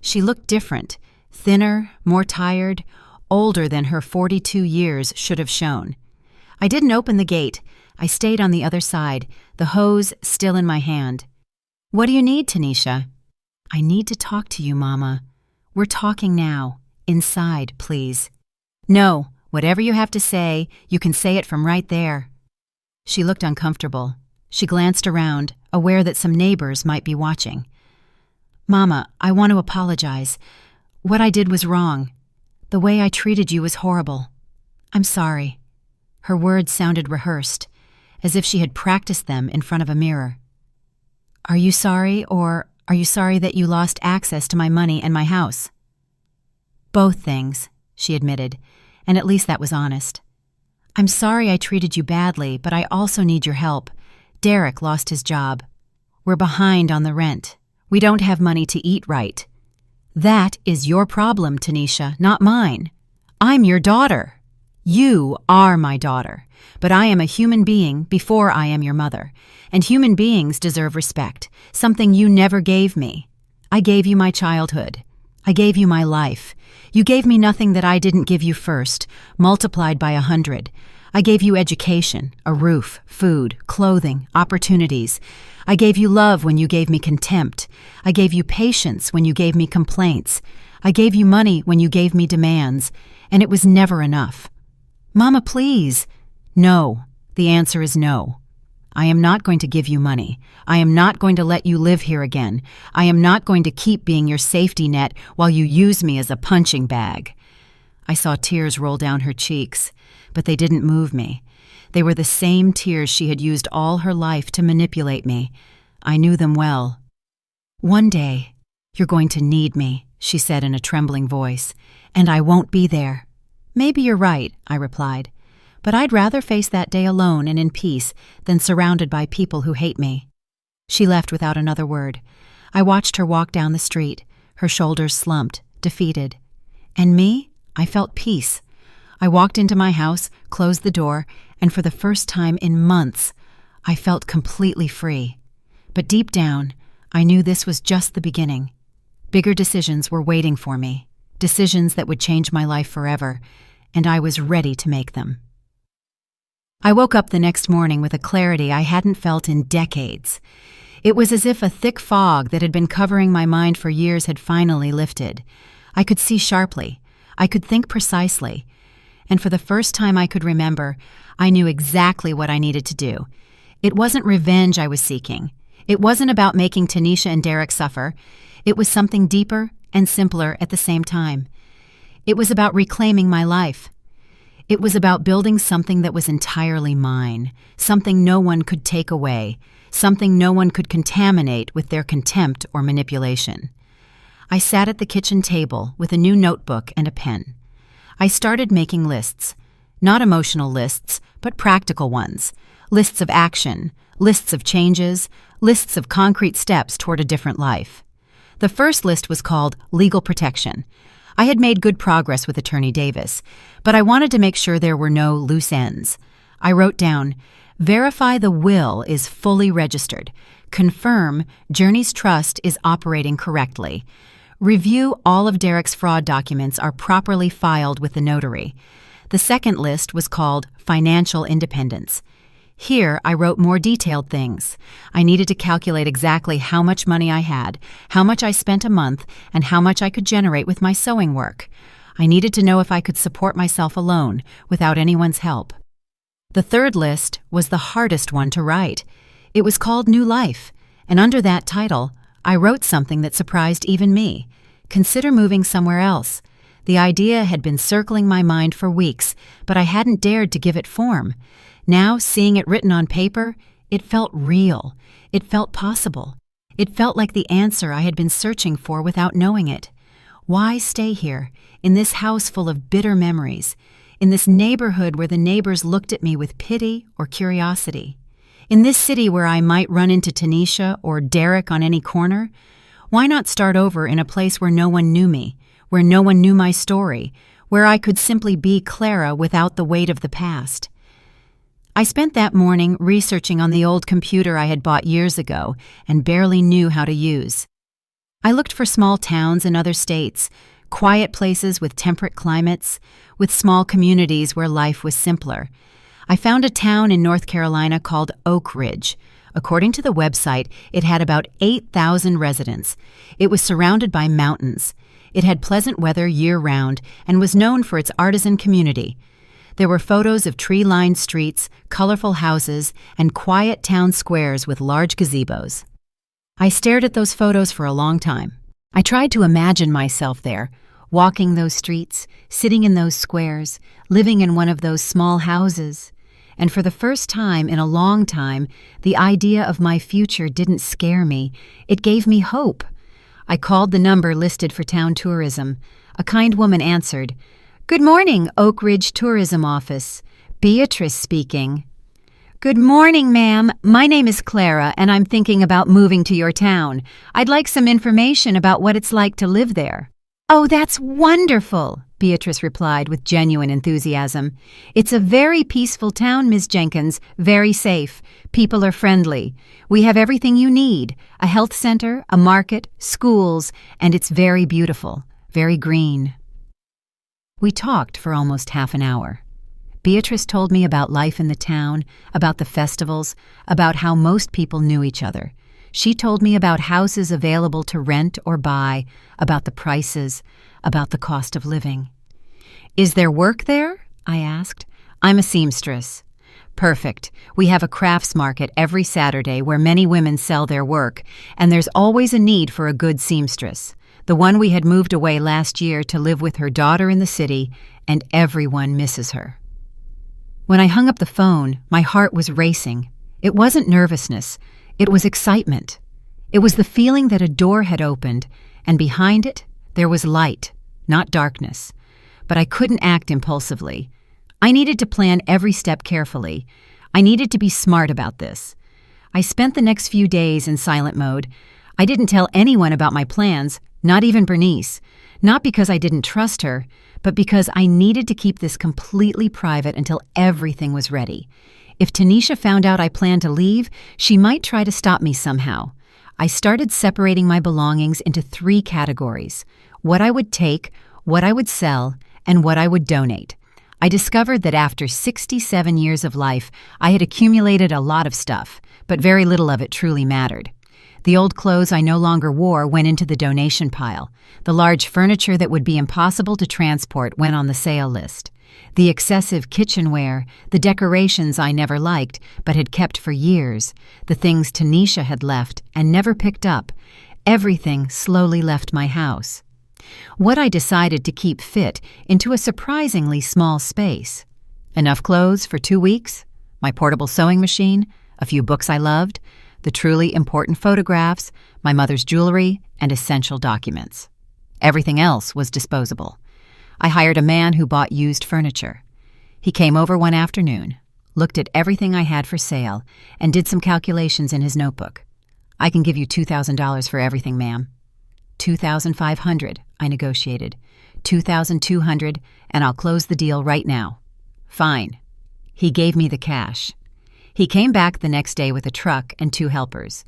She looked different, thinner, more tired, older than her 42 years should have shown. I didn't open the gate. I stayed on the other side, the hose still in my hand. "What do you need, Tanisha?" "I need to talk to you, Mama." "We're talking now. Inside, please." "No, whatever you have to say, you can say it from right there." She looked uncomfortable. She glanced around, aware that some neighbors might be watching. "Mama, I want to apologize. What I did was wrong. The way I treated you was horrible. I'm sorry." Her words sounded rehearsed, as if she had practiced them in front of a mirror. "Are you sorry, or are you sorry that you lost access to my money and my house?" "Both things," she admitted, and at least that was honest. "I'm sorry I treated you badly, but I also need your help. Derek lost his job. We're behind on the rent. We don't have money to eat right." "That is your problem, Tanisha, not mine. I'm your daughter. You are my daughter, but I am a human being before I am your mother, and human beings deserve respect, something you never gave me. I gave you my childhood. I gave you my life. You gave me nothing that I didn't give you first, multiplied by 100. I gave you education, a roof, food, clothing, opportunities. I gave you love when you gave me contempt. I gave you patience when you gave me complaints. I gave you money when you gave me demands, and it was never enough." "Mama, please." "No. The answer is no. I am not going to give you money. I am not going to let you live here again. I am not going to keep being your safety net while you use me as a punching bag." I saw tears roll down her cheeks, but they didn't move me. They were the same tears she had used all her life to manipulate me. I knew them well. "One day, you're going to need me," she said in a trembling voice, "and I won't be there." "Maybe you're right," I replied, "but I'd rather face that day alone and in peace than surrounded by people who hate me." She left without another word. I watched her walk down the street, her shoulders slumped, defeated. And me? I felt peace. I walked into my house, closed the door, and for the first time in months, I felt completely free. But deep down, I knew this was just the beginning. Bigger decisions were waiting for me, decisions that would change my life forever, and I was ready to make them. I woke up the next morning with a clarity I hadn't felt in decades. It was as if a thick fog that had been covering my mind for years had finally lifted. I could see sharply. I could think precisely. And for the first time I could remember, I knew exactly what I needed to do. It wasn't revenge I was seeking. It wasn't about making Tanisha and Derek suffer. It was something deeper and simpler at the same time. It was about reclaiming my life. It was about building something that was entirely mine, something no one could take away, something no one could contaminate with their contempt or manipulation. I sat at the kitchen table with a new notebook and a pen. I started making lists, not emotional lists, but practical ones, lists of action, lists of changes, lists of concrete steps toward a different life. The first list was called Legal Protection. I had made good progress with Attorney Davis, but I wanted to make sure there were no loose ends. I wrote down, verify the will is fully registered. Confirm Journey's trust is operating correctly. Review all of Derek's fraud documents are properly filed with the notary. The second list was called Financial Independence. Here, I wrote more detailed things. I needed to calculate exactly how much money I had, how much I spent a month, and how much I could generate with my sewing work. I needed to know if I could support myself alone, without anyone's help. The third list was the hardest one to write. It was called New Life, and under that title, I wrote something that surprised even me. Consider moving somewhere else. The idea had been circling my mind for weeks, but I hadn't dared to give it form. Now, seeing it written on paper, it felt real. It felt possible. It felt like the answer I had been searching for without knowing it. Why stay here, in this house full of bitter memories, in this neighborhood where the neighbors looked at me with pity or curiosity? In this city where I might run into Tanisha or Derek on any corner? Why not start over in a place where no one knew me, where no one knew my story, where I could simply be Clara without the weight of the past? I spent that morning researching on the old computer I had bought years ago and barely knew how to use. I looked for small towns in other states, quiet places with temperate climates, with small communities where life was simpler. I found a town in North Carolina called Oak Ridge. According to the website, it had about 8,000 residents. It was surrounded by mountains. It had pleasant weather year-round and was known for its artisan community. There were photos of tree-lined streets, colorful houses, and quiet town squares with large gazebos. I stared at those photos for a long time. I tried to imagine myself there, walking those streets, sitting in those squares, living in one of those small houses. And for the first time in a long time, the idea of my future didn't scare me. It gave me hope. I called the number listed for town tourism. A kind woman answered. "Good morning, Oak Ridge Tourism Office. Beatrice speaking." "Good morning, ma'am. My name is Clara, and I'm thinking about moving to your town. I'd like some information about what it's like to live there." "Oh, that's wonderful," Beatrice replied with genuine enthusiasm. "It's a very peaceful town, Miss Jenkins, very safe. People are friendly. We have everything you need, a health center, a market, schools, and it's very beautiful, very green." We talked for almost half an hour. Beatrice told me about life in the town, about the festivals, about how most people knew each other. She told me about houses available to rent or buy, about the prices, about the cost of living. "Is there work there?" I asked. "I'm a seamstress." "Perfect. We have a crafts market every Saturday where many women sell their work, and there's always a need for a good seamstress. The one we had moved away last year to live with her daughter in the city, and everyone misses her." When I hung up the phone, my heart was racing. It wasn't nervousness. It was excitement. It was the feeling that a door had opened, and behind it, there was light, not darkness. But I couldn't act impulsively. I needed to plan every step carefully. I needed to be smart about this. I spent the next few days in silent mode. I didn't tell anyone about my plans, not even Bernice. Not because I didn't trust her, but because I needed to keep this completely private until everything was ready. If Tanisha found out I planned to leave, she might try to stop me somehow. I started separating my belongings into 3 categories: what I would take, what I would sell, and what I would donate. I discovered that after 67 years of life, I had accumulated a lot of stuff, but very little of it truly mattered. The old clothes I no longer wore went into the donation pile. The large furniture that would be impossible to transport went on the sale list. The excessive kitchenware, the decorations I never liked but had kept for years, the things Tanisha had left and never picked up, everything slowly left my house. What I decided to keep fit into a surprisingly small space. Enough clothes for 2 weeks, my portable sewing machine, a few books I loved, the truly important photographs, my mother's jewelry, and essential documents. Everything else was disposable. I hired a man who bought used furniture. He came over one afternoon, looked at everything I had for sale, and did some calculations in his notebook. "I can give you $2,000 for everything, ma'am." $2,500, I negotiated. $2,200, and I'll close the deal right now. "Fine." He gave me the cash. He came back the next day with a truck and 2 helpers.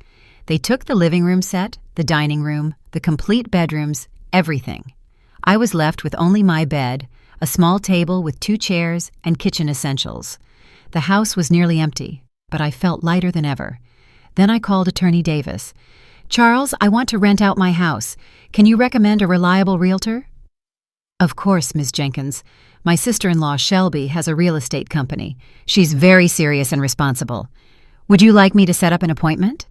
They took the living room set, the dining room, the complete bedrooms, everything. I was left with only my bed, a small table with 2 chairs, and kitchen essentials. The house was nearly empty, but I felt lighter than ever. Then I called Attorney Davis. "Charles, I want to rent out my house. Can you recommend a reliable realtor?" "Of course, Ms. Jenkins. My sister-in-law, Shelby, has a real estate company. She's very serious and responsible. Would you like me to set up an appointment?"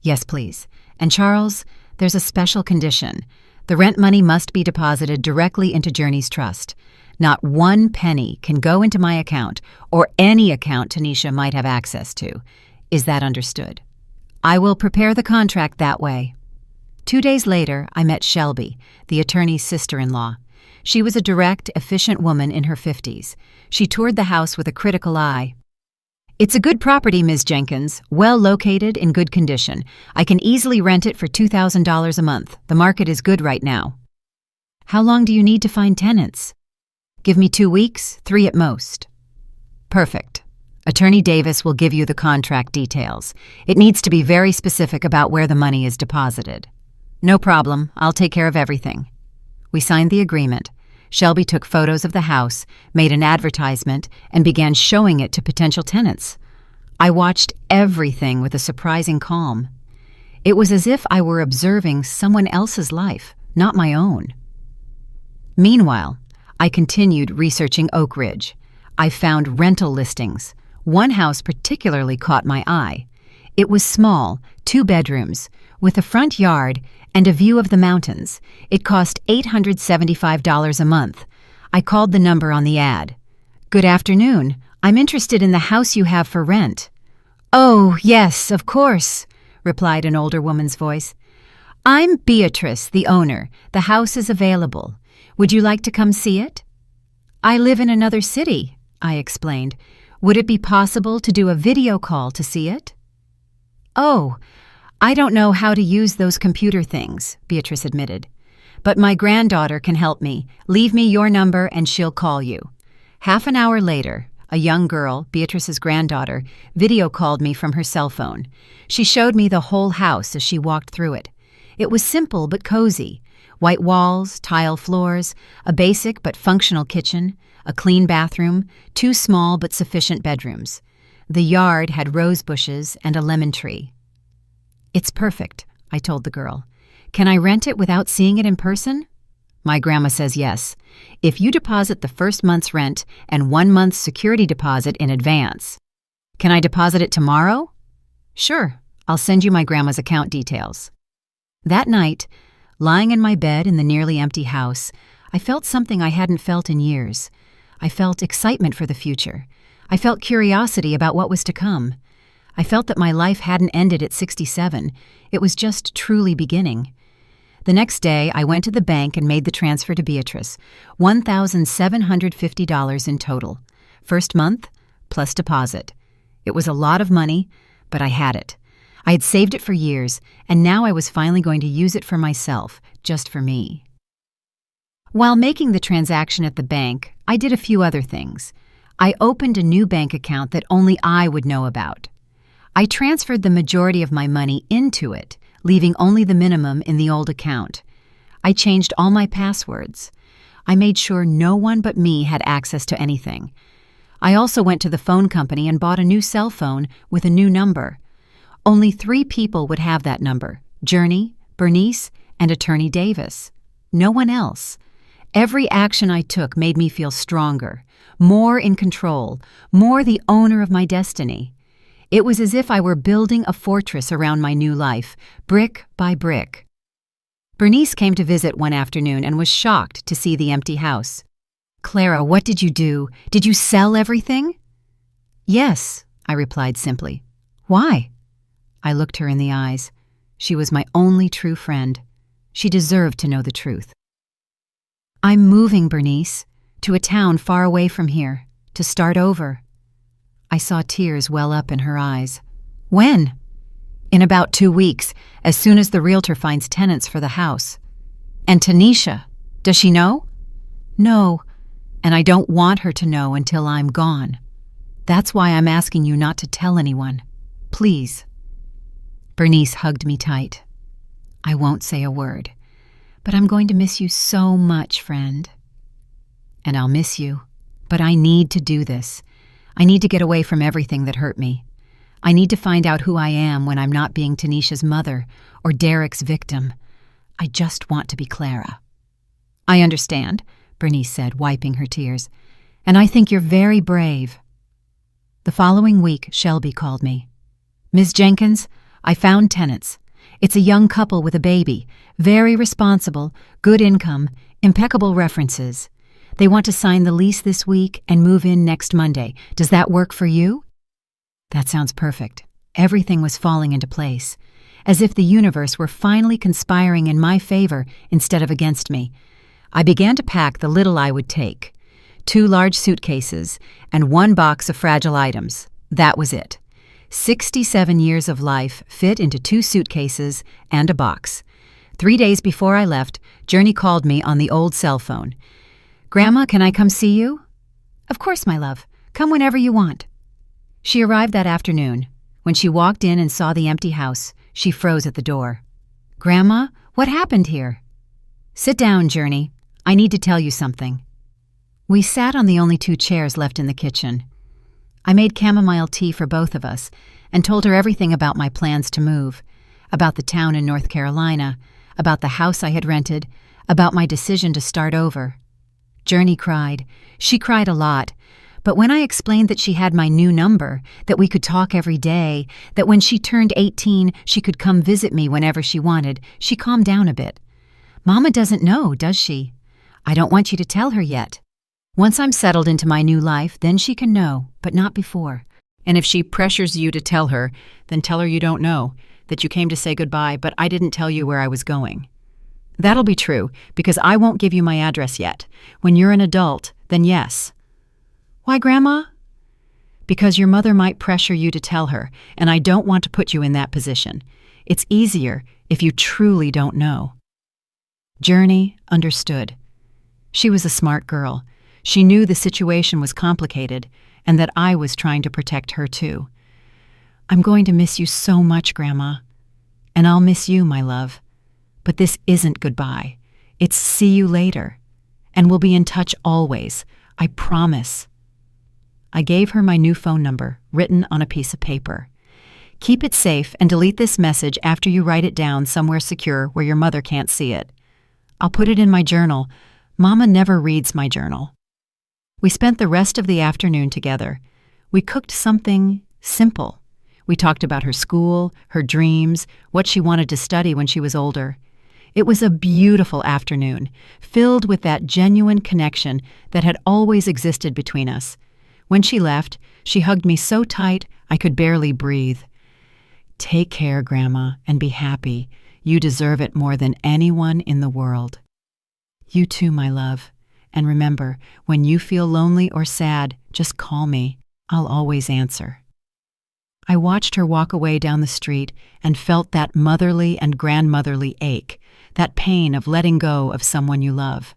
"Yes, please. And Charles, there's a special condition. The rent money must be deposited directly into Journey's trust. Not one penny can go into my account or any account Tanisha might have access to. Is that understood? I will prepare the contract that way. 2 days later, I met Shelby, the attorney's sister-in-law. She was a direct, efficient woman in her 50s. She toured the house with a critical eye. "It's a good property, Ms. Jenkins, well located, in good condition. I can easily rent it for $2,000 a month. The market is good right now." "How long do you need to find tenants?" "Give me 2 weeks, 3 at most." "Perfect. Attorney Davis will give you the contract details. It needs to be very specific about where the money is deposited." "No problem. I'll take care of everything." We signed the agreement. Shelby took photos of the house, made an advertisement, and began showing it to potential tenants. I watched everything with a surprising calm. It was as if I were observing someone else's life, not my own. Meanwhile, I continued researching Oak Ridge. I found rental listings. One house particularly caught my eye. It was small, 2 bedrooms, with a front yard and a view of the mountains. It cost $875 a month. I called the number on the ad. "Good afternoon. I'm interested in the house you have for rent." "Oh, yes, of course," replied an older woman's voice. "I'm Beatrice, the owner. The house is available. Would you like to come see it?" "I live in another city," I explained. "Would it be possible to do a video call to see it?" "Oh, I don't know how to use those computer things," Beatrice admitted. "But my granddaughter can help me. Leave me your number and she'll call you." Half an hour later, a young girl, Beatrice's granddaughter, video called me from her cell phone. She showed me the whole house as she walked through it. It was simple but cozy. White walls, tile floors, a basic but functional kitchen, a clean bathroom, 2 small but sufficient bedrooms. The yard had rose bushes and a lemon tree. "It's perfect," I told the girl. "Can I rent it without seeing it in person?" "My grandma says yes. If you deposit the first month's rent and 1 month's security deposit in advance." "Can I deposit it tomorrow?" "Sure. I'll send you my grandma's account details." That night, lying in my bed in the nearly empty house, I felt something I hadn't felt in years. I felt excitement for the future. I felt curiosity about what was to come. I felt that my life hadn't ended at 67. It was just truly beginning. The next day, I went to the bank and made the transfer to Beatrice, $1,750 in total. First month, plus deposit. It was a lot of money, but I had it. I had saved it for years, and now I was finally going to use it for myself, just for me. While making the transaction at the bank, I did a few other things. I opened a new bank account that only I would know about. I transferred the majority of my money into it, leaving only the minimum in the old account. I changed all my passwords. I made sure no one but me had access to anything. I also went to the phone company and bought a new cell phone with a new number. Only 3 people would have that number: Journey, Bernice, and Attorney Davis. No one else. Every action I took made me feel stronger, more in control, more the owner of my destiny. It was as if I were building a fortress around my new life, brick by brick. Bernice came to visit one afternoon and was shocked to see the empty house. "Clara, what did you do? Did you sell everything?" "Yes," I replied simply. "Why?" I looked her in the eyes. She was my only true friend. She deserved to know the truth. "I'm moving, Bernice, to a town far away from here, to start over." I saw tears well up in her eyes. "When?" "In about 2 weeks, as soon as the realtor finds tenants for the house." "And Tanisha, does she know?" "No, and I don't want her to know until I'm gone. That's why I'm asking you not to tell anyone. Please." Bernice hugged me tight. "I won't say a word, but I'm going to miss you so much, friend." "And I'll miss you, but I need to do this. I need to get away from everything that hurt me. I need to find out who I am when I'm not being Tanisha's mother or Derek's victim. I just want to be Clara." "I understand," Bernice said, wiping her tears. "And I think you're very brave." The following week, Shelby called me. "Ms. Jenkins, I found tenants. It's a young couple with a baby, very responsible, good income, impeccable references. They want to sign the lease this week and move in next Monday. Does that work for you?" That sounds perfect. Everything was falling into place, as if the universe were finally conspiring in my favor instead of against me. I began to pack the little I would take. 2 large suitcases and 1 box of fragile items. That was it. 67 years of life fit into 2 suitcases and a box. 3 days before I left, Journey called me on the old cell phone. "Grandma, can I come see you?" "Of course, my love. Come whenever you want." She arrived that afternoon. When she walked in and saw the empty house, she froze at the door. "Grandma, what happened here?" "Sit down, Journey. I need to tell you something." We sat on the only 2 chairs left in the kitchen. I made chamomile tea for both of us and told her everything about my plans to move, about the town in North Carolina, about the house I had rented, about my decision to start over. Journey cried. She cried a lot, but when I explained that she had my new number, that we could talk every day, that when she turned 18 she could come visit me whenever she wanted, she calmed down a bit. "Mama doesn't know, does she? I don't want you to tell her yet. Once I'm settled into my new life, then she can know, but not before. And if she pressures you to tell her, then tell her you don't know, that you came to say goodbye, but I didn't tell you where I was going. That'll be true, because I won't give you my address yet. When you're an adult, then yes." "Why, Grandma?" "Because your mother might pressure you to tell her, and I don't want to put you in that position. It's easier if you truly don't know." Journey understood. She was a smart girl. She knew the situation was complicated and that I was trying to protect her too. "I'm going to miss you so much, Grandma. And I'll miss you, my love. But this isn't goodbye. It's see you later. And we'll be in touch always. I promise." I gave her my new phone number, written on a piece of paper. "Keep it safe and delete this message after you write it down somewhere secure where your mother can't see it. I'll put it in my journal. Mama never reads my journal." We spent the rest of the afternoon together. We cooked something simple. We talked about her school, her dreams, what she wanted to study when she was older. It was a beautiful afternoon, filled with that genuine connection that had always existed between us. When she left, she hugged me so tight I could barely breathe. "Take care, Grandma, and be happy. You deserve it more than anyone in the world." "You too, my love. And remember, when you feel lonely or sad, just call me. I'll always answer." I watched her walk away down the street and felt that motherly and grandmotherly ache, that pain of letting go of someone you love.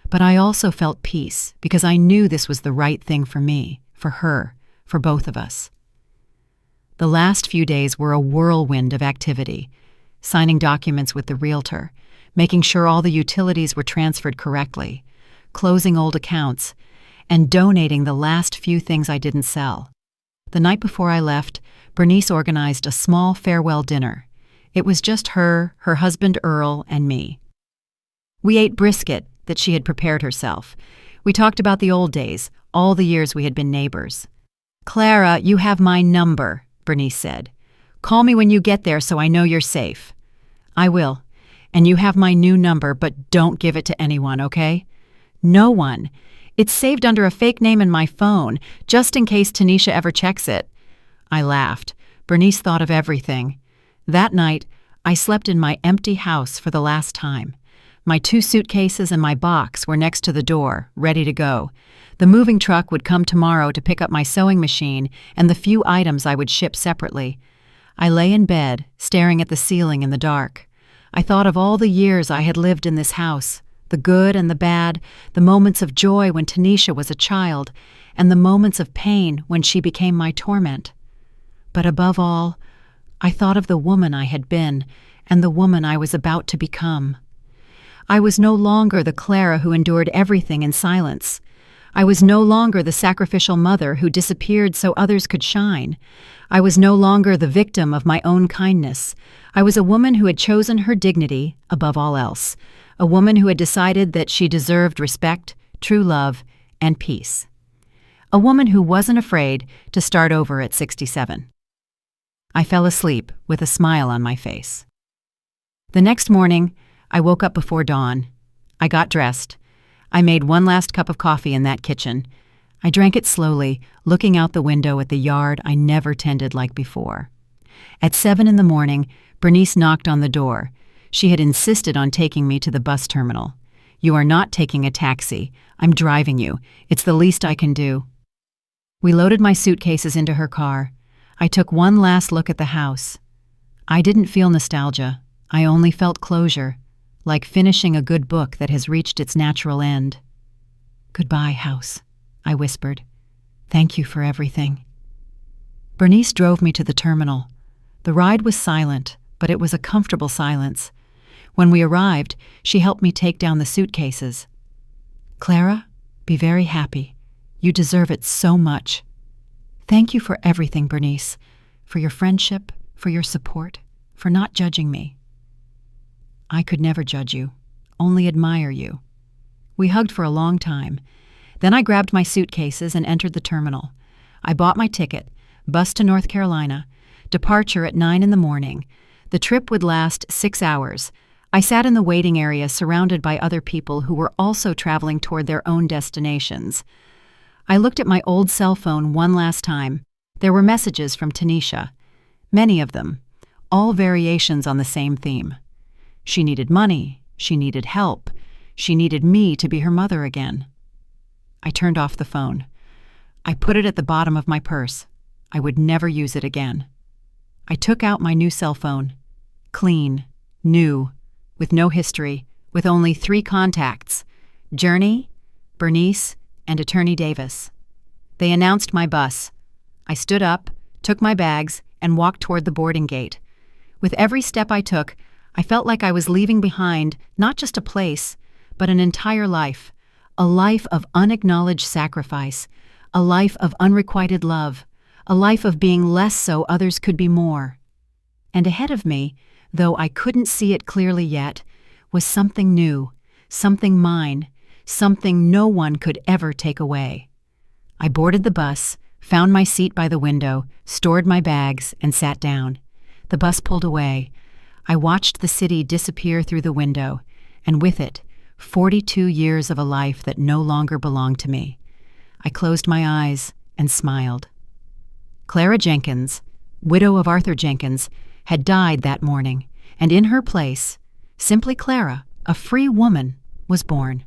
But I also felt peace because I knew this was the right thing for me, for her, for both of us. The last few days were a whirlwind of activity, signing documents with the realtor, making sure all the utilities were transferred correctly, closing old accounts, and donating the last few things I didn't sell. The night before I left, Bernice organized a small farewell dinner. It was just her, her husband Earl, and me. We ate brisket that she had prepared herself. We talked about the old days, all the years we had been neighbors. "Clara, you have my number," Bernice said. "Call me when you get there so I know you're safe." "I will. And you have my new number, but don't give it to anyone, okay?" "No one. It's saved under a fake name in my phone, just in case Tanisha ever checks it." I laughed. Bernice thought of everything. That night, I slept in my empty house for the last time. My 2 suitcases and my box were next to the door, ready to go. The moving truck would come tomorrow to pick up my sewing machine and the few items I would ship separately. I lay in bed, staring at the ceiling in the dark. I thought of all the years I had lived in this house, the good and the bad, the moments of joy when Tanisha was a child, and the moments of pain when she became my torment. But above all, I thought of the woman I had been and the woman I was about to become. I was no longer the Clara who endured everything in silence. I was no longer the sacrificial mother who disappeared so others could shine. I was no longer the victim of my own kindness. I was a woman who had chosen her dignity above all else, a woman who had decided that she deserved respect, true love, and peace. A woman who wasn't afraid to start over at 67. I fell asleep with a smile on my face. The next morning, I woke up before dawn. I got dressed. I made one last cup of coffee in that kitchen. I drank it slowly, looking out the window at the yard I never tended like before. At 7 in the morning, Bernice knocked on the door. She had insisted on taking me to the bus terminal. "You are not taking a taxi. I'm driving you. It's the least I can do." We loaded my suitcases into her car. I took one last look at the house. I didn't feel nostalgia. I only felt closure, like finishing a good book that has reached its natural end. "Goodbye, house," I whispered. "Thank you for everything." Bernice drove me to the terminal. The ride was silent, but it was a comfortable silence. When we arrived, she helped me take down the suitcases. "Clara, be very happy. You deserve it so much." "Thank you for everything, Bernice, for your friendship, for your support, for not judging me." "I could never judge you, only admire you." We hugged for a long time. Then I grabbed my suitcases and entered the terminal. I bought my ticket, bus to North Carolina, departure at 9 in the morning. The trip would last 6 hours. I sat in the waiting area surrounded by other people who were also traveling toward their own destinations. I looked at my old cell phone one last time. There were messages from Tanisha. Many of them, all variations on the same theme. She needed money. She needed help. She needed me to be her mother again. I turned off the phone. I put it at the bottom of my purse. I would never use it again. I took out my new cell phone. Clean, new, with no history, with only 3 contacts: Journey, Bernice, and Attorney Davis. They announced my bus. I stood up, took my bags, and walked toward the boarding gate. With every step I took, I felt like I was leaving behind not just a place, but an entire life, a life of unacknowledged sacrifice, a life of unrequited love, a life of being less so others could be more. And ahead of me, though I couldn't see it clearly yet, was something new, something mine, something no one could ever take away. I boarded the bus, found my seat by the window, stored my bags, and sat down. The bus pulled away. I watched the city disappear through the window, and with it, 42 years of a life that no longer belonged to me. I closed my eyes and smiled. Clara Jenkins, widow of Arthur Jenkins, had died that morning, and in her place, simply Clara, a free woman, was born.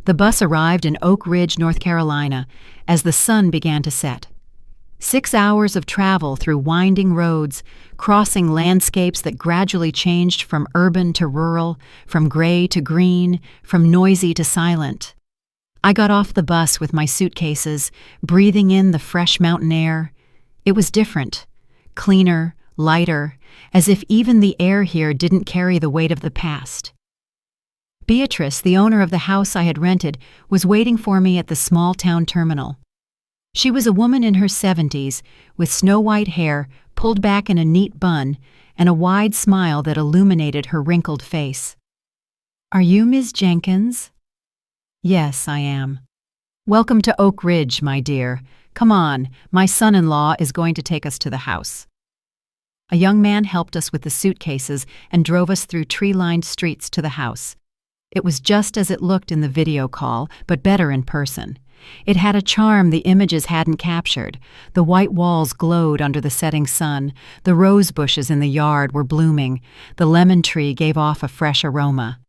The bus arrived in Oak Ridge, North Carolina, as the sun began to set. 6 hours of travel through winding roads, crossing landscapes that gradually changed from urban to rural, from gray to green, from noisy to silent. I got off the bus with my suitcases, breathing in the fresh mountain air. It was different, cleaner, lighter, as if even the air here didn't carry the weight of the past. Beatrice, the owner of the house I had rented, was waiting for me at the small-town terminal. She was a woman in her 70s, with snow-white hair pulled back in a neat bun and a wide smile that illuminated her wrinkled face. "Are you Ms. Jenkins?" "Yes, I am." "Welcome to Oak Ridge, my dear. Come on, my son-in-law is going to take us to the house." A young man helped us with the suitcases and drove us through tree-lined streets to the house. It was just as it looked in the video call, but better in person. It had a charm the images hadn't captured. The white walls glowed under the setting sun. The rose bushes in the yard were blooming. The lemon tree gave off a fresh aroma.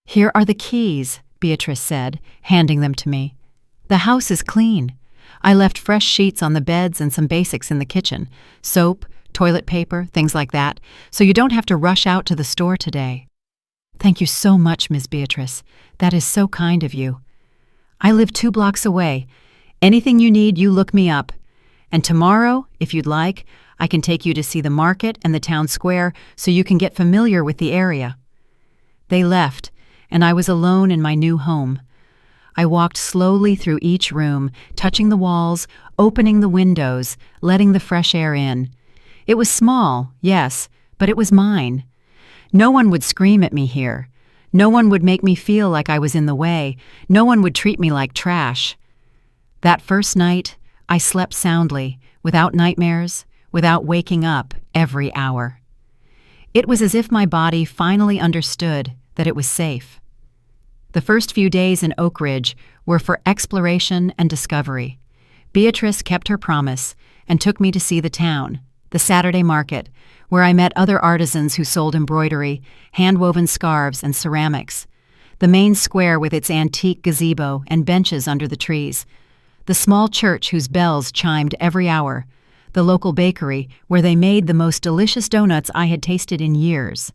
"Here are the keys," Beatrice said, handing them to me. "The house is clean. I left fresh sheets on the beds and some basics in the kitchen. Soap, toilet paper, things like that, so you don't have to rush out to the store today." "Thank you so much, Ms. Beatrice. That is so kind of you." "I live 2 blocks away. Anything you need, you look me up. And tomorrow, if you'd like, I can take you to see the market and the town square so you can get familiar with the area." They left, and I was alone in my new home. I walked slowly through each room, touching the walls, opening the windows, letting the fresh air in. It was small, yes, but it was mine. No one would scream at me here. No one would make me feel like I was in the way. No one would treat me like trash. That first night, I slept soundly, without nightmares, without waking up every hour. It was as if my body finally understood that it was safe. The first few days in Oak Ridge were for exploration and discovery. Beatrice kept her promise and took me to see the town, the Saturday market, where I met other artisans who sold embroidery, hand-woven scarves, and ceramics, the main square with its antique gazebo and benches under the trees, the small church whose bells chimed every hour, the local bakery where they made the most delicious donuts I had tasted in years.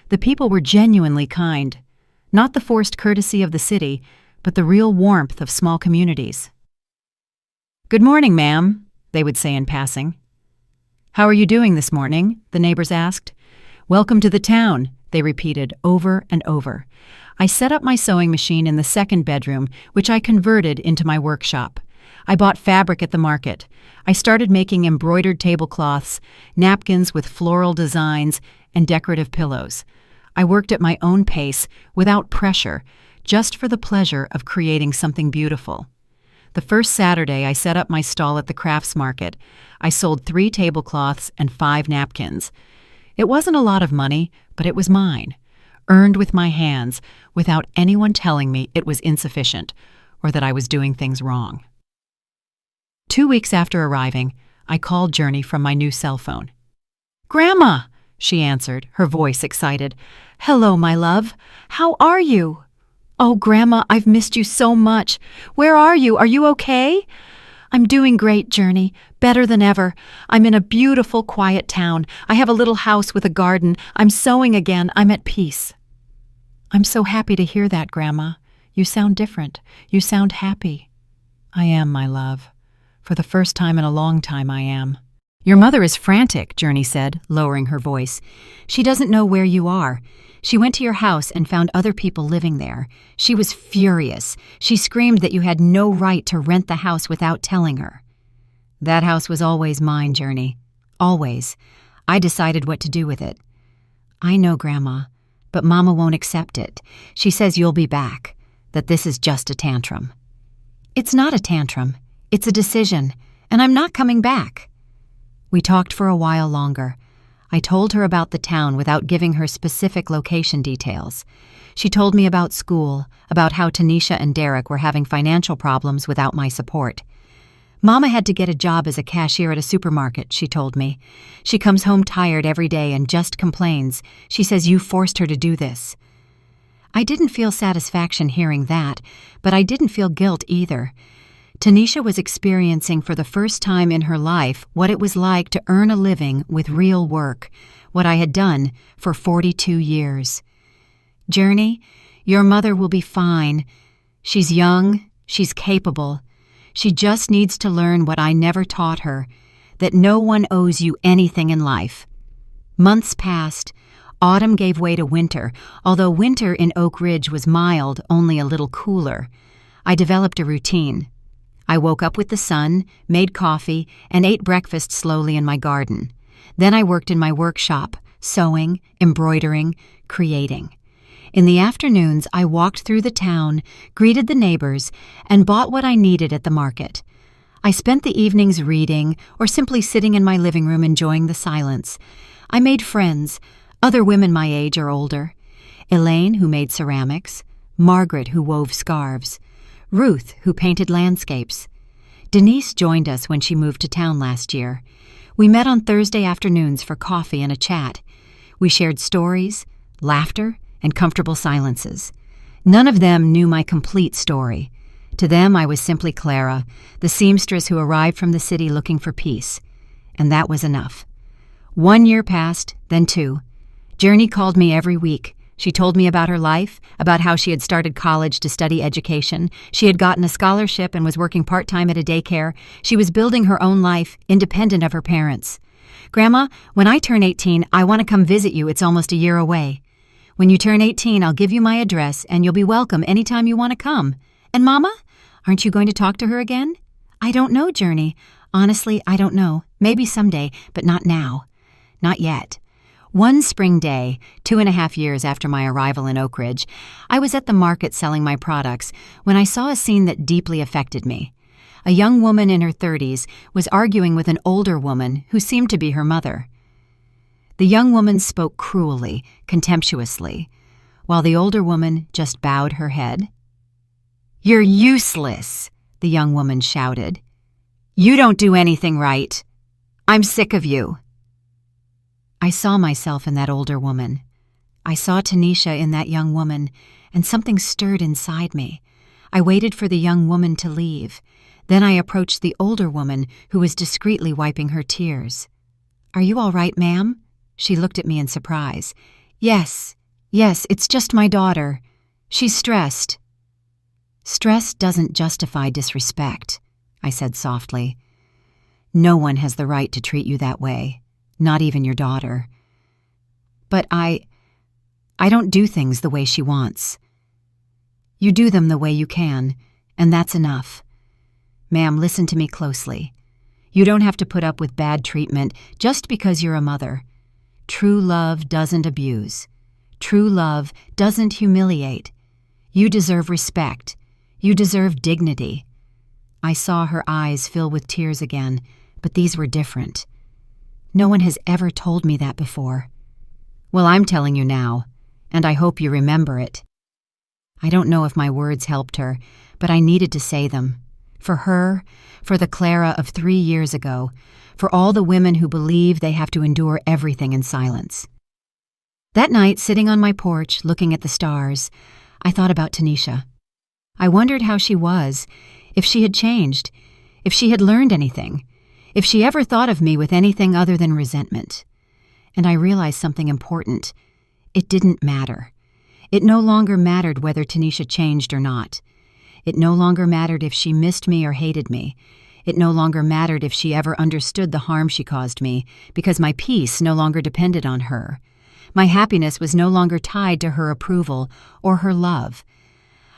The people were genuinely kind, not the forced courtesy of the city, but the real warmth of small communities. "Good morning, ma'am," they would say in passing. "How are you doing this morning?" the neighbors asked. "Welcome to the town," they repeated over and over. I set up my sewing machine in the second bedroom, which I converted into my workshop. I bought fabric at the market. I started making embroidered tablecloths, napkins with floral designs, and decorative pillows. I worked at my own pace, without pressure, just for the pleasure of creating something beautiful. The first Saturday I set up my stall at the crafts market. I sold 3 tablecloths and 5 napkins. It wasn't a lot of money, but it was mine, earned with my hands, without anyone telling me it was insufficient or that I was doing things wrong. 2 weeks after arriving, I called Journey from my new cell phone. "Grandma," she answered, her voice excited. "Hello, my love. How are you?" "Oh, Grandma, I've missed you so much. Where are you? Are you okay?" "I'm doing great, Journey. Better than ever. I'm in a beautiful, quiet town. I have a little house with a garden. I'm sewing again. I'm at peace." "I'm so happy to hear that, Grandma. You sound different. You sound happy." "I am, my love. For the first time in a long time, I am." "Your mother is frantic," Journey said, lowering her voice. "She doesn't know where you are. She went to your house and found other people living there. She was furious. She screamed that you had no right to rent the house without telling her." "That house was always mine, Journey. Always. I decided what to do with it." "I know, Grandma, but Mama won't accept it. She says you'll be back, that this is just a tantrum." "It's not a tantrum. It's a decision, and I'm not coming back." We talked for a while longer. I told her about the town without giving her specific location details. She told me about school, about how Tanisha and Derek were having financial problems without my support. "Mama had to get a job as a cashier at a supermarket," she told me. "She comes home tired every day and just complains. She says you forced her to do this." I didn't feel satisfaction hearing that, but I didn't feel guilt either. Tanisha was experiencing for the first time in her life what it was like to earn a living with real work, what I had done for 42 years. "Journey, your mother will be fine. She's young, she's capable. She just needs to learn what I never taught her, that no one owes you anything in life." Months passed. Autumn gave way to winter, although winter in Oak Ridge was mild, only a little cooler. I developed a routine. I woke up with the sun, made coffee, and ate breakfast slowly in my garden. Then I worked in my workshop, sewing, embroidering, creating. In the afternoons, I walked through the town, greeted the neighbors, and bought what I needed at the market. I spent the evenings reading or simply sitting in my living room enjoying the silence. I made friends, other women my age or older. Elaine, who made ceramics, Margaret, who wove scarves, Ruth, who painted landscapes. Denise joined us when she moved to town last year. We met on Thursday afternoons for coffee and a chat. We shared stories, laughter, and comfortable silences. None of them knew my complete story. To them, I was simply Clara, the seamstress who arrived from the city looking for peace. And that was enough. 1 year passed, then 2. Journey called me every week. She told me about her life, about how she had started college to study education. She had gotten a scholarship and was working part-time at a daycare. She was building her own life, independent of her parents. "Grandma, when I turn 18, I want to come visit you. It's almost a year away. When you turn 18, I'll give you my address, and you'll be welcome anytime you want to come. And Mama, aren't you going to talk to her again?" "I don't know, Journey. Honestly, I don't know. Maybe someday, but not now. Not yet." One spring day, 2.5 years after my arrival in Oak Ridge, I was at the market selling my products when I saw a scene that deeply affected me. A young woman in her 30s was arguing with an older woman who seemed to be her mother. The young woman spoke cruelly, contemptuously, while the older woman just bowed her head. "You're useless," the young woman shouted. "You don't do anything right. I'm sick of you." I saw myself in that older woman. I saw Tanisha in that young woman, and something stirred inside me. I waited for the young woman to leave. Then I approached the older woman who was discreetly wiping her tears. "Are you all right, ma'am?" She looked at me in surprise. Yes, it's just my daughter. She's stressed." "Stress doesn't justify disrespect," I said softly. "No one has the right to treat you that way, not even your daughter. But I don't do things the way she wants. You do them the way you can, and that's enough. Ma'am, listen to me closely. You don't have to put up with bad treatment just because you're a mother. True love doesn't abuse. True love doesn't humiliate. You deserve respect. You deserve dignity." I saw her eyes fill with tears again, but these were different. "No one has ever told me that before." "Well, I'm telling you now, and I hope you remember it." I don't know if my words helped her, but I needed to say them. For her, for the Clara of 3 years ago, for all the women who believe they have to endure everything in silence. That night, sitting on my porch, looking at the stars, I thought about Tanisha. I wondered how she was, if she had changed, if she had learned anything, if she ever thought of me with anything other than resentment. And I realized something important. It didn't matter. It no longer mattered whether Tanisha changed or not. It no longer mattered if she missed me or hated me. It no longer mattered if she ever understood the harm she caused me, because my peace no longer depended on her. My happiness was no longer tied to her approval or her love.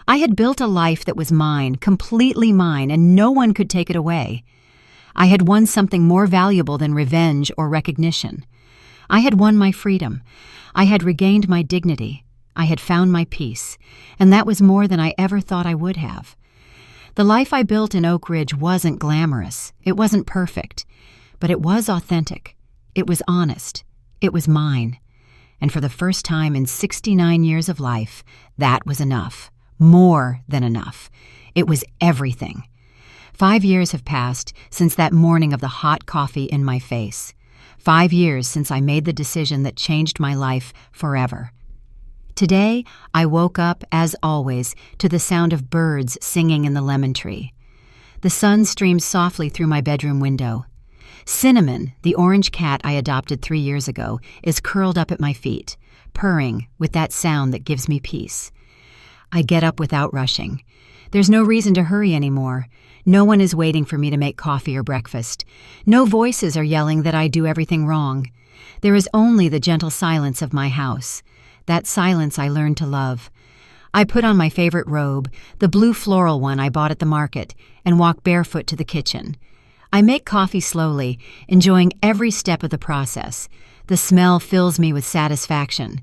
I had built a life that was mine, completely mine, and no one could take it away. I had won something more valuable than revenge or recognition. I had won my freedom. I had regained my dignity. I had found my peace, and that was more than I ever thought I would have. The life I built in Oak Ridge wasn't glamorous. It wasn't perfect, but it was authentic. It was honest. It was mine. And for the first time in 69 years of life, that was enough. More than enough. It was everything. 5 years have passed since that morning of the hot coffee in my face. 5 years since I made the decision that changed my life forever. Today, I woke up, as always, to the sound of birds singing in the lemon tree. The sun streams softly through my bedroom window. Cinnamon, the orange cat I adopted 3 years ago, is curled up at my feet, purring with that sound that gives me peace. I get up without rushing. There's no reason to hurry anymore. No one is waiting for me to make coffee or breakfast. No voices are yelling that I do everything wrong. There is only the gentle silence of my house. That silence I learned to love. I put on my favorite robe, the blue floral one I bought at the market, and walk barefoot to the kitchen. I make coffee slowly, enjoying every step of the process. The smell fills me with satisfaction.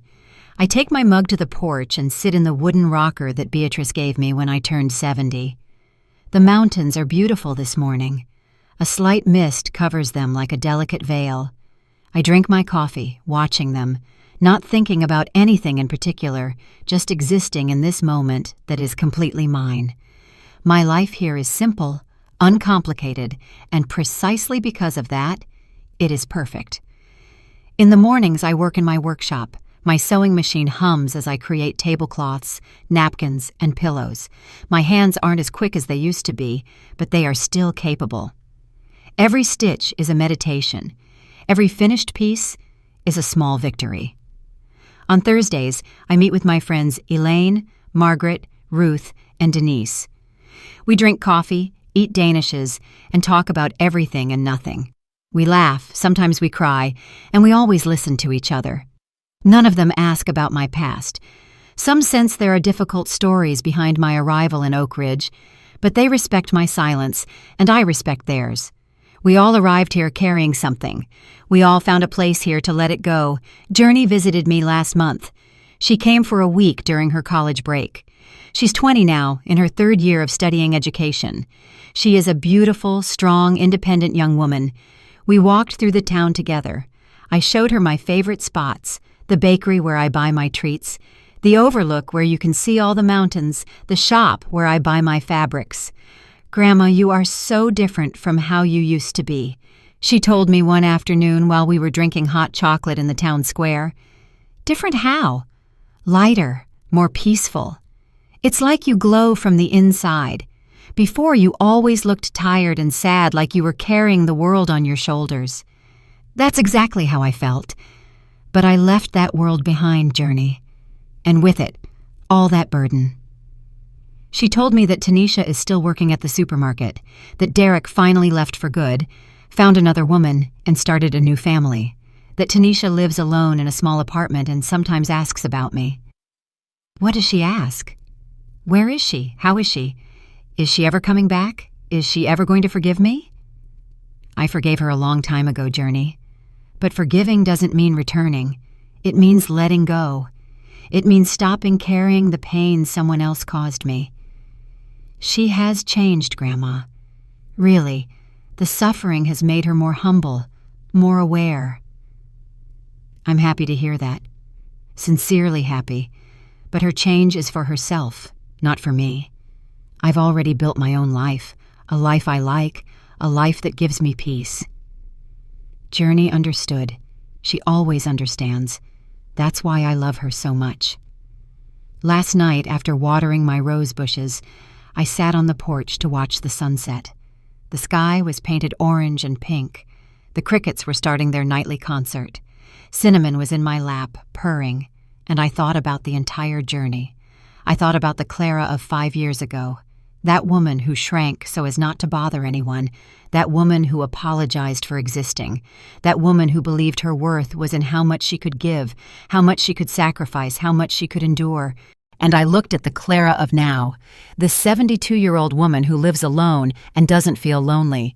I take my mug to the porch and sit in the wooden rocker that Beatrice gave me when I turned 70. The mountains are beautiful this morning. A slight mist covers them like a delicate veil. I drink my coffee, watching them, not thinking about anything in particular, just existing in this moment that is completely mine. My life here is simple, uncomplicated, and precisely because of that, it is perfect. In the mornings, I work in my workshop. My sewing machine hums as I create tablecloths, napkins, and pillows. My hands aren't as quick as they used to be, but they are still capable. Every stitch is a meditation. Every finished piece is a small victory. On Thursdays, I meet with my friends Elaine, Margaret, Ruth, and Denise. We drink coffee, eat danishes, and talk about everything and nothing. We laugh, sometimes we cry, and we always listen to each other. None of them ask about my past. Some sense there are difficult stories behind my arrival in Oak Ridge, but they respect my silence, and I respect theirs. We all arrived here carrying something. We all found a place here to let it go. Journey visited me last month. She came for a week during her college break. She's 20 now, in her 3rd year of studying education. She is a beautiful, strong, independent young woman. We walked through the town together. I showed her my favorite spots, the bakery where I buy my treats, the overlook where you can see all the mountains, the shop where I buy my fabrics. "Grandma, you are so different from how you used to be," she told me one afternoon while we were drinking hot chocolate in the town square. "Different how?" "Lighter, more peaceful. It's like you glow from the inside. Before, you always looked tired and sad, like you were carrying the world on your shoulders." That's exactly how I felt. But I left that world behind, Journey. And with it, all that burden. She told me that Tanisha is still working at the supermarket, that Derek finally left for good, found another woman, and started a new family, that Tanisha lives alone in a small apartment and sometimes asks about me. What does she ask? Where is she? How is she? Is she ever coming back? Is she ever going to forgive me? I forgave her a long time ago, Journey. But forgiving doesn't mean returning. It means letting go. It means stopping carrying the pain someone else caused me. She has changed, Grandma. Really, the suffering has made her more humble, more aware. I'm happy to hear that. Sincerely happy. But her change is for herself, not for me. I've already built my own life, a life I like, a life that gives me peace. Journey understood. She always understands. That's why I love her so much. Last night, after watering my rose bushes, I sat on the porch to watch the sunset. The sky was painted orange and pink. The crickets were starting their nightly concert. Cinnamon was in my lap, purring, and I thought about the entire journey. I thought about the Clara of 5 years ago, that woman who shrank so as not to bother anyone, that woman who apologized for existing, that woman who believed her worth was in how much she could give, how much she could sacrifice, how much she could endure. And I looked at the Clara of now, this 72-year-old woman who lives alone and doesn't feel lonely.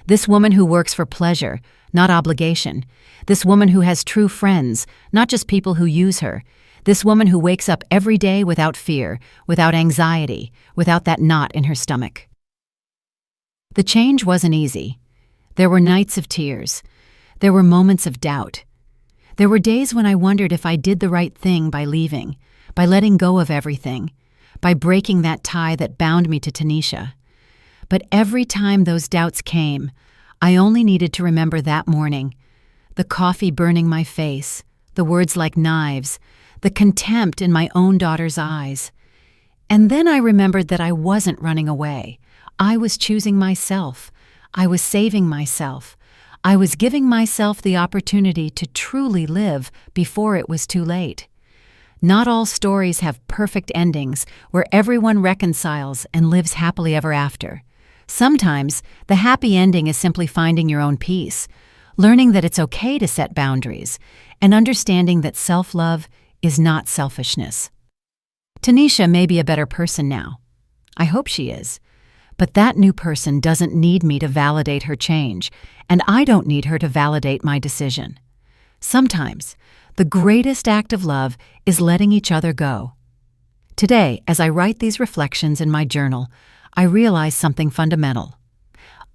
This woman who works for pleasure, not obligation. This woman who has true friends, not just people who use her. This woman who wakes up every day without fear, without anxiety, without that knot in her stomach. The change wasn't easy. There were nights of tears. There were moments of doubt. There were days when I wondered if I did the right thing by leaving, by letting go of everything, by breaking that tie that bound me to Tanisha. But every time those doubts came, I only needed to remember that morning, the coffee burning my face, the words like knives, the contempt in my own daughter's eyes. And then I remembered that I wasn't running away. I was choosing myself. I was saving myself. I was giving myself the opportunity to truly live before it was too late. Not all stories have perfect endings where everyone reconciles and lives happily ever after. Sometimes the happy ending is simply finding your own peace, learning that it's okay to set boundaries, and understanding that self-love is not selfishness. Tanisha may be a better person now. I hope she is. But that new person doesn't need me to validate her change, and I don't need her to validate my decision. Sometimes, the greatest act of love is letting each other go. Today, as I write these reflections in my journal, I realize something fundamental.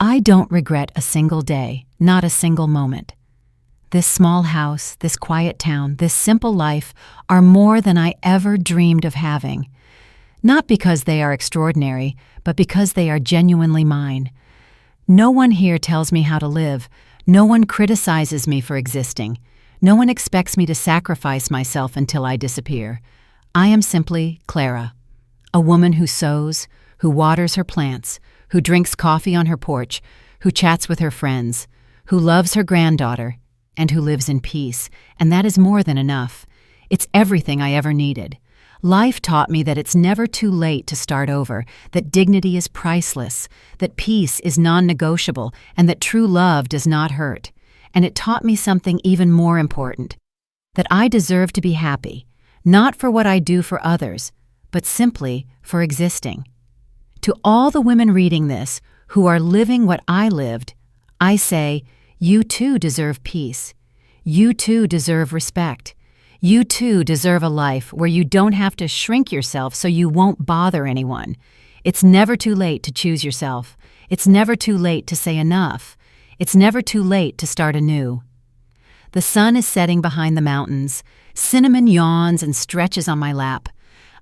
I don't regret a single day, not a single moment. This small house, this quiet town, this simple life are more than I ever dreamed of having. Not because they are extraordinary, but because they are genuinely mine. No one here tells me how to live. No one criticizes me for existing. No one expects me to sacrifice myself until I disappear. I am simply Clara, a woman who sews, who waters her plants, who drinks coffee on her porch, who chats with her friends, who loves her granddaughter, and who lives in peace, and that is more than enough. It's everything I ever needed. Life taught me that it's never too late to start over, that dignity is priceless, that peace is non-negotiable, and that true love does not hurt. And it taught me something even more important, that I deserve to be happy, not for what I do for others, but simply for existing. To all the women reading this, who are living what I lived, I say, you too deserve peace. You too deserve respect. You too deserve a life where you don't have to shrink yourself so you won't bother anyone. It's never too late to choose yourself. It's never too late to say enough. It's never too late to start anew. The sun is setting behind the mountains. Cinnamon yawns and stretches on my lap.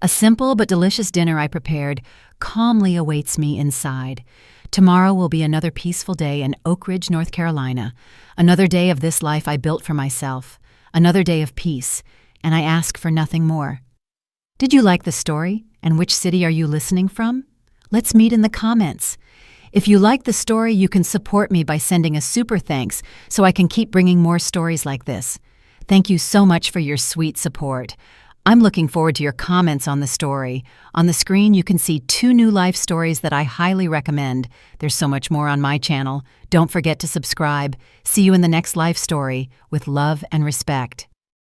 A simple but delicious dinner I prepared calmly awaits me inside. Tomorrow will be another peaceful day in Oak Ridge, North Carolina. Another day of this life I built for myself. Another day of peace, and I ask for nothing more. Did you like the story? And which city are you listening from? Let's meet in the comments. If you like the story, you can support me by sending a super thanks so I can keep bringing more stories like this. Thank you so much for your sweet support. I'm looking forward to your comments on the story. On the screen, you can see 2 new life stories that I highly recommend. There's so much more on my channel. Don't forget to subscribe. See you in the next life story with love and respect.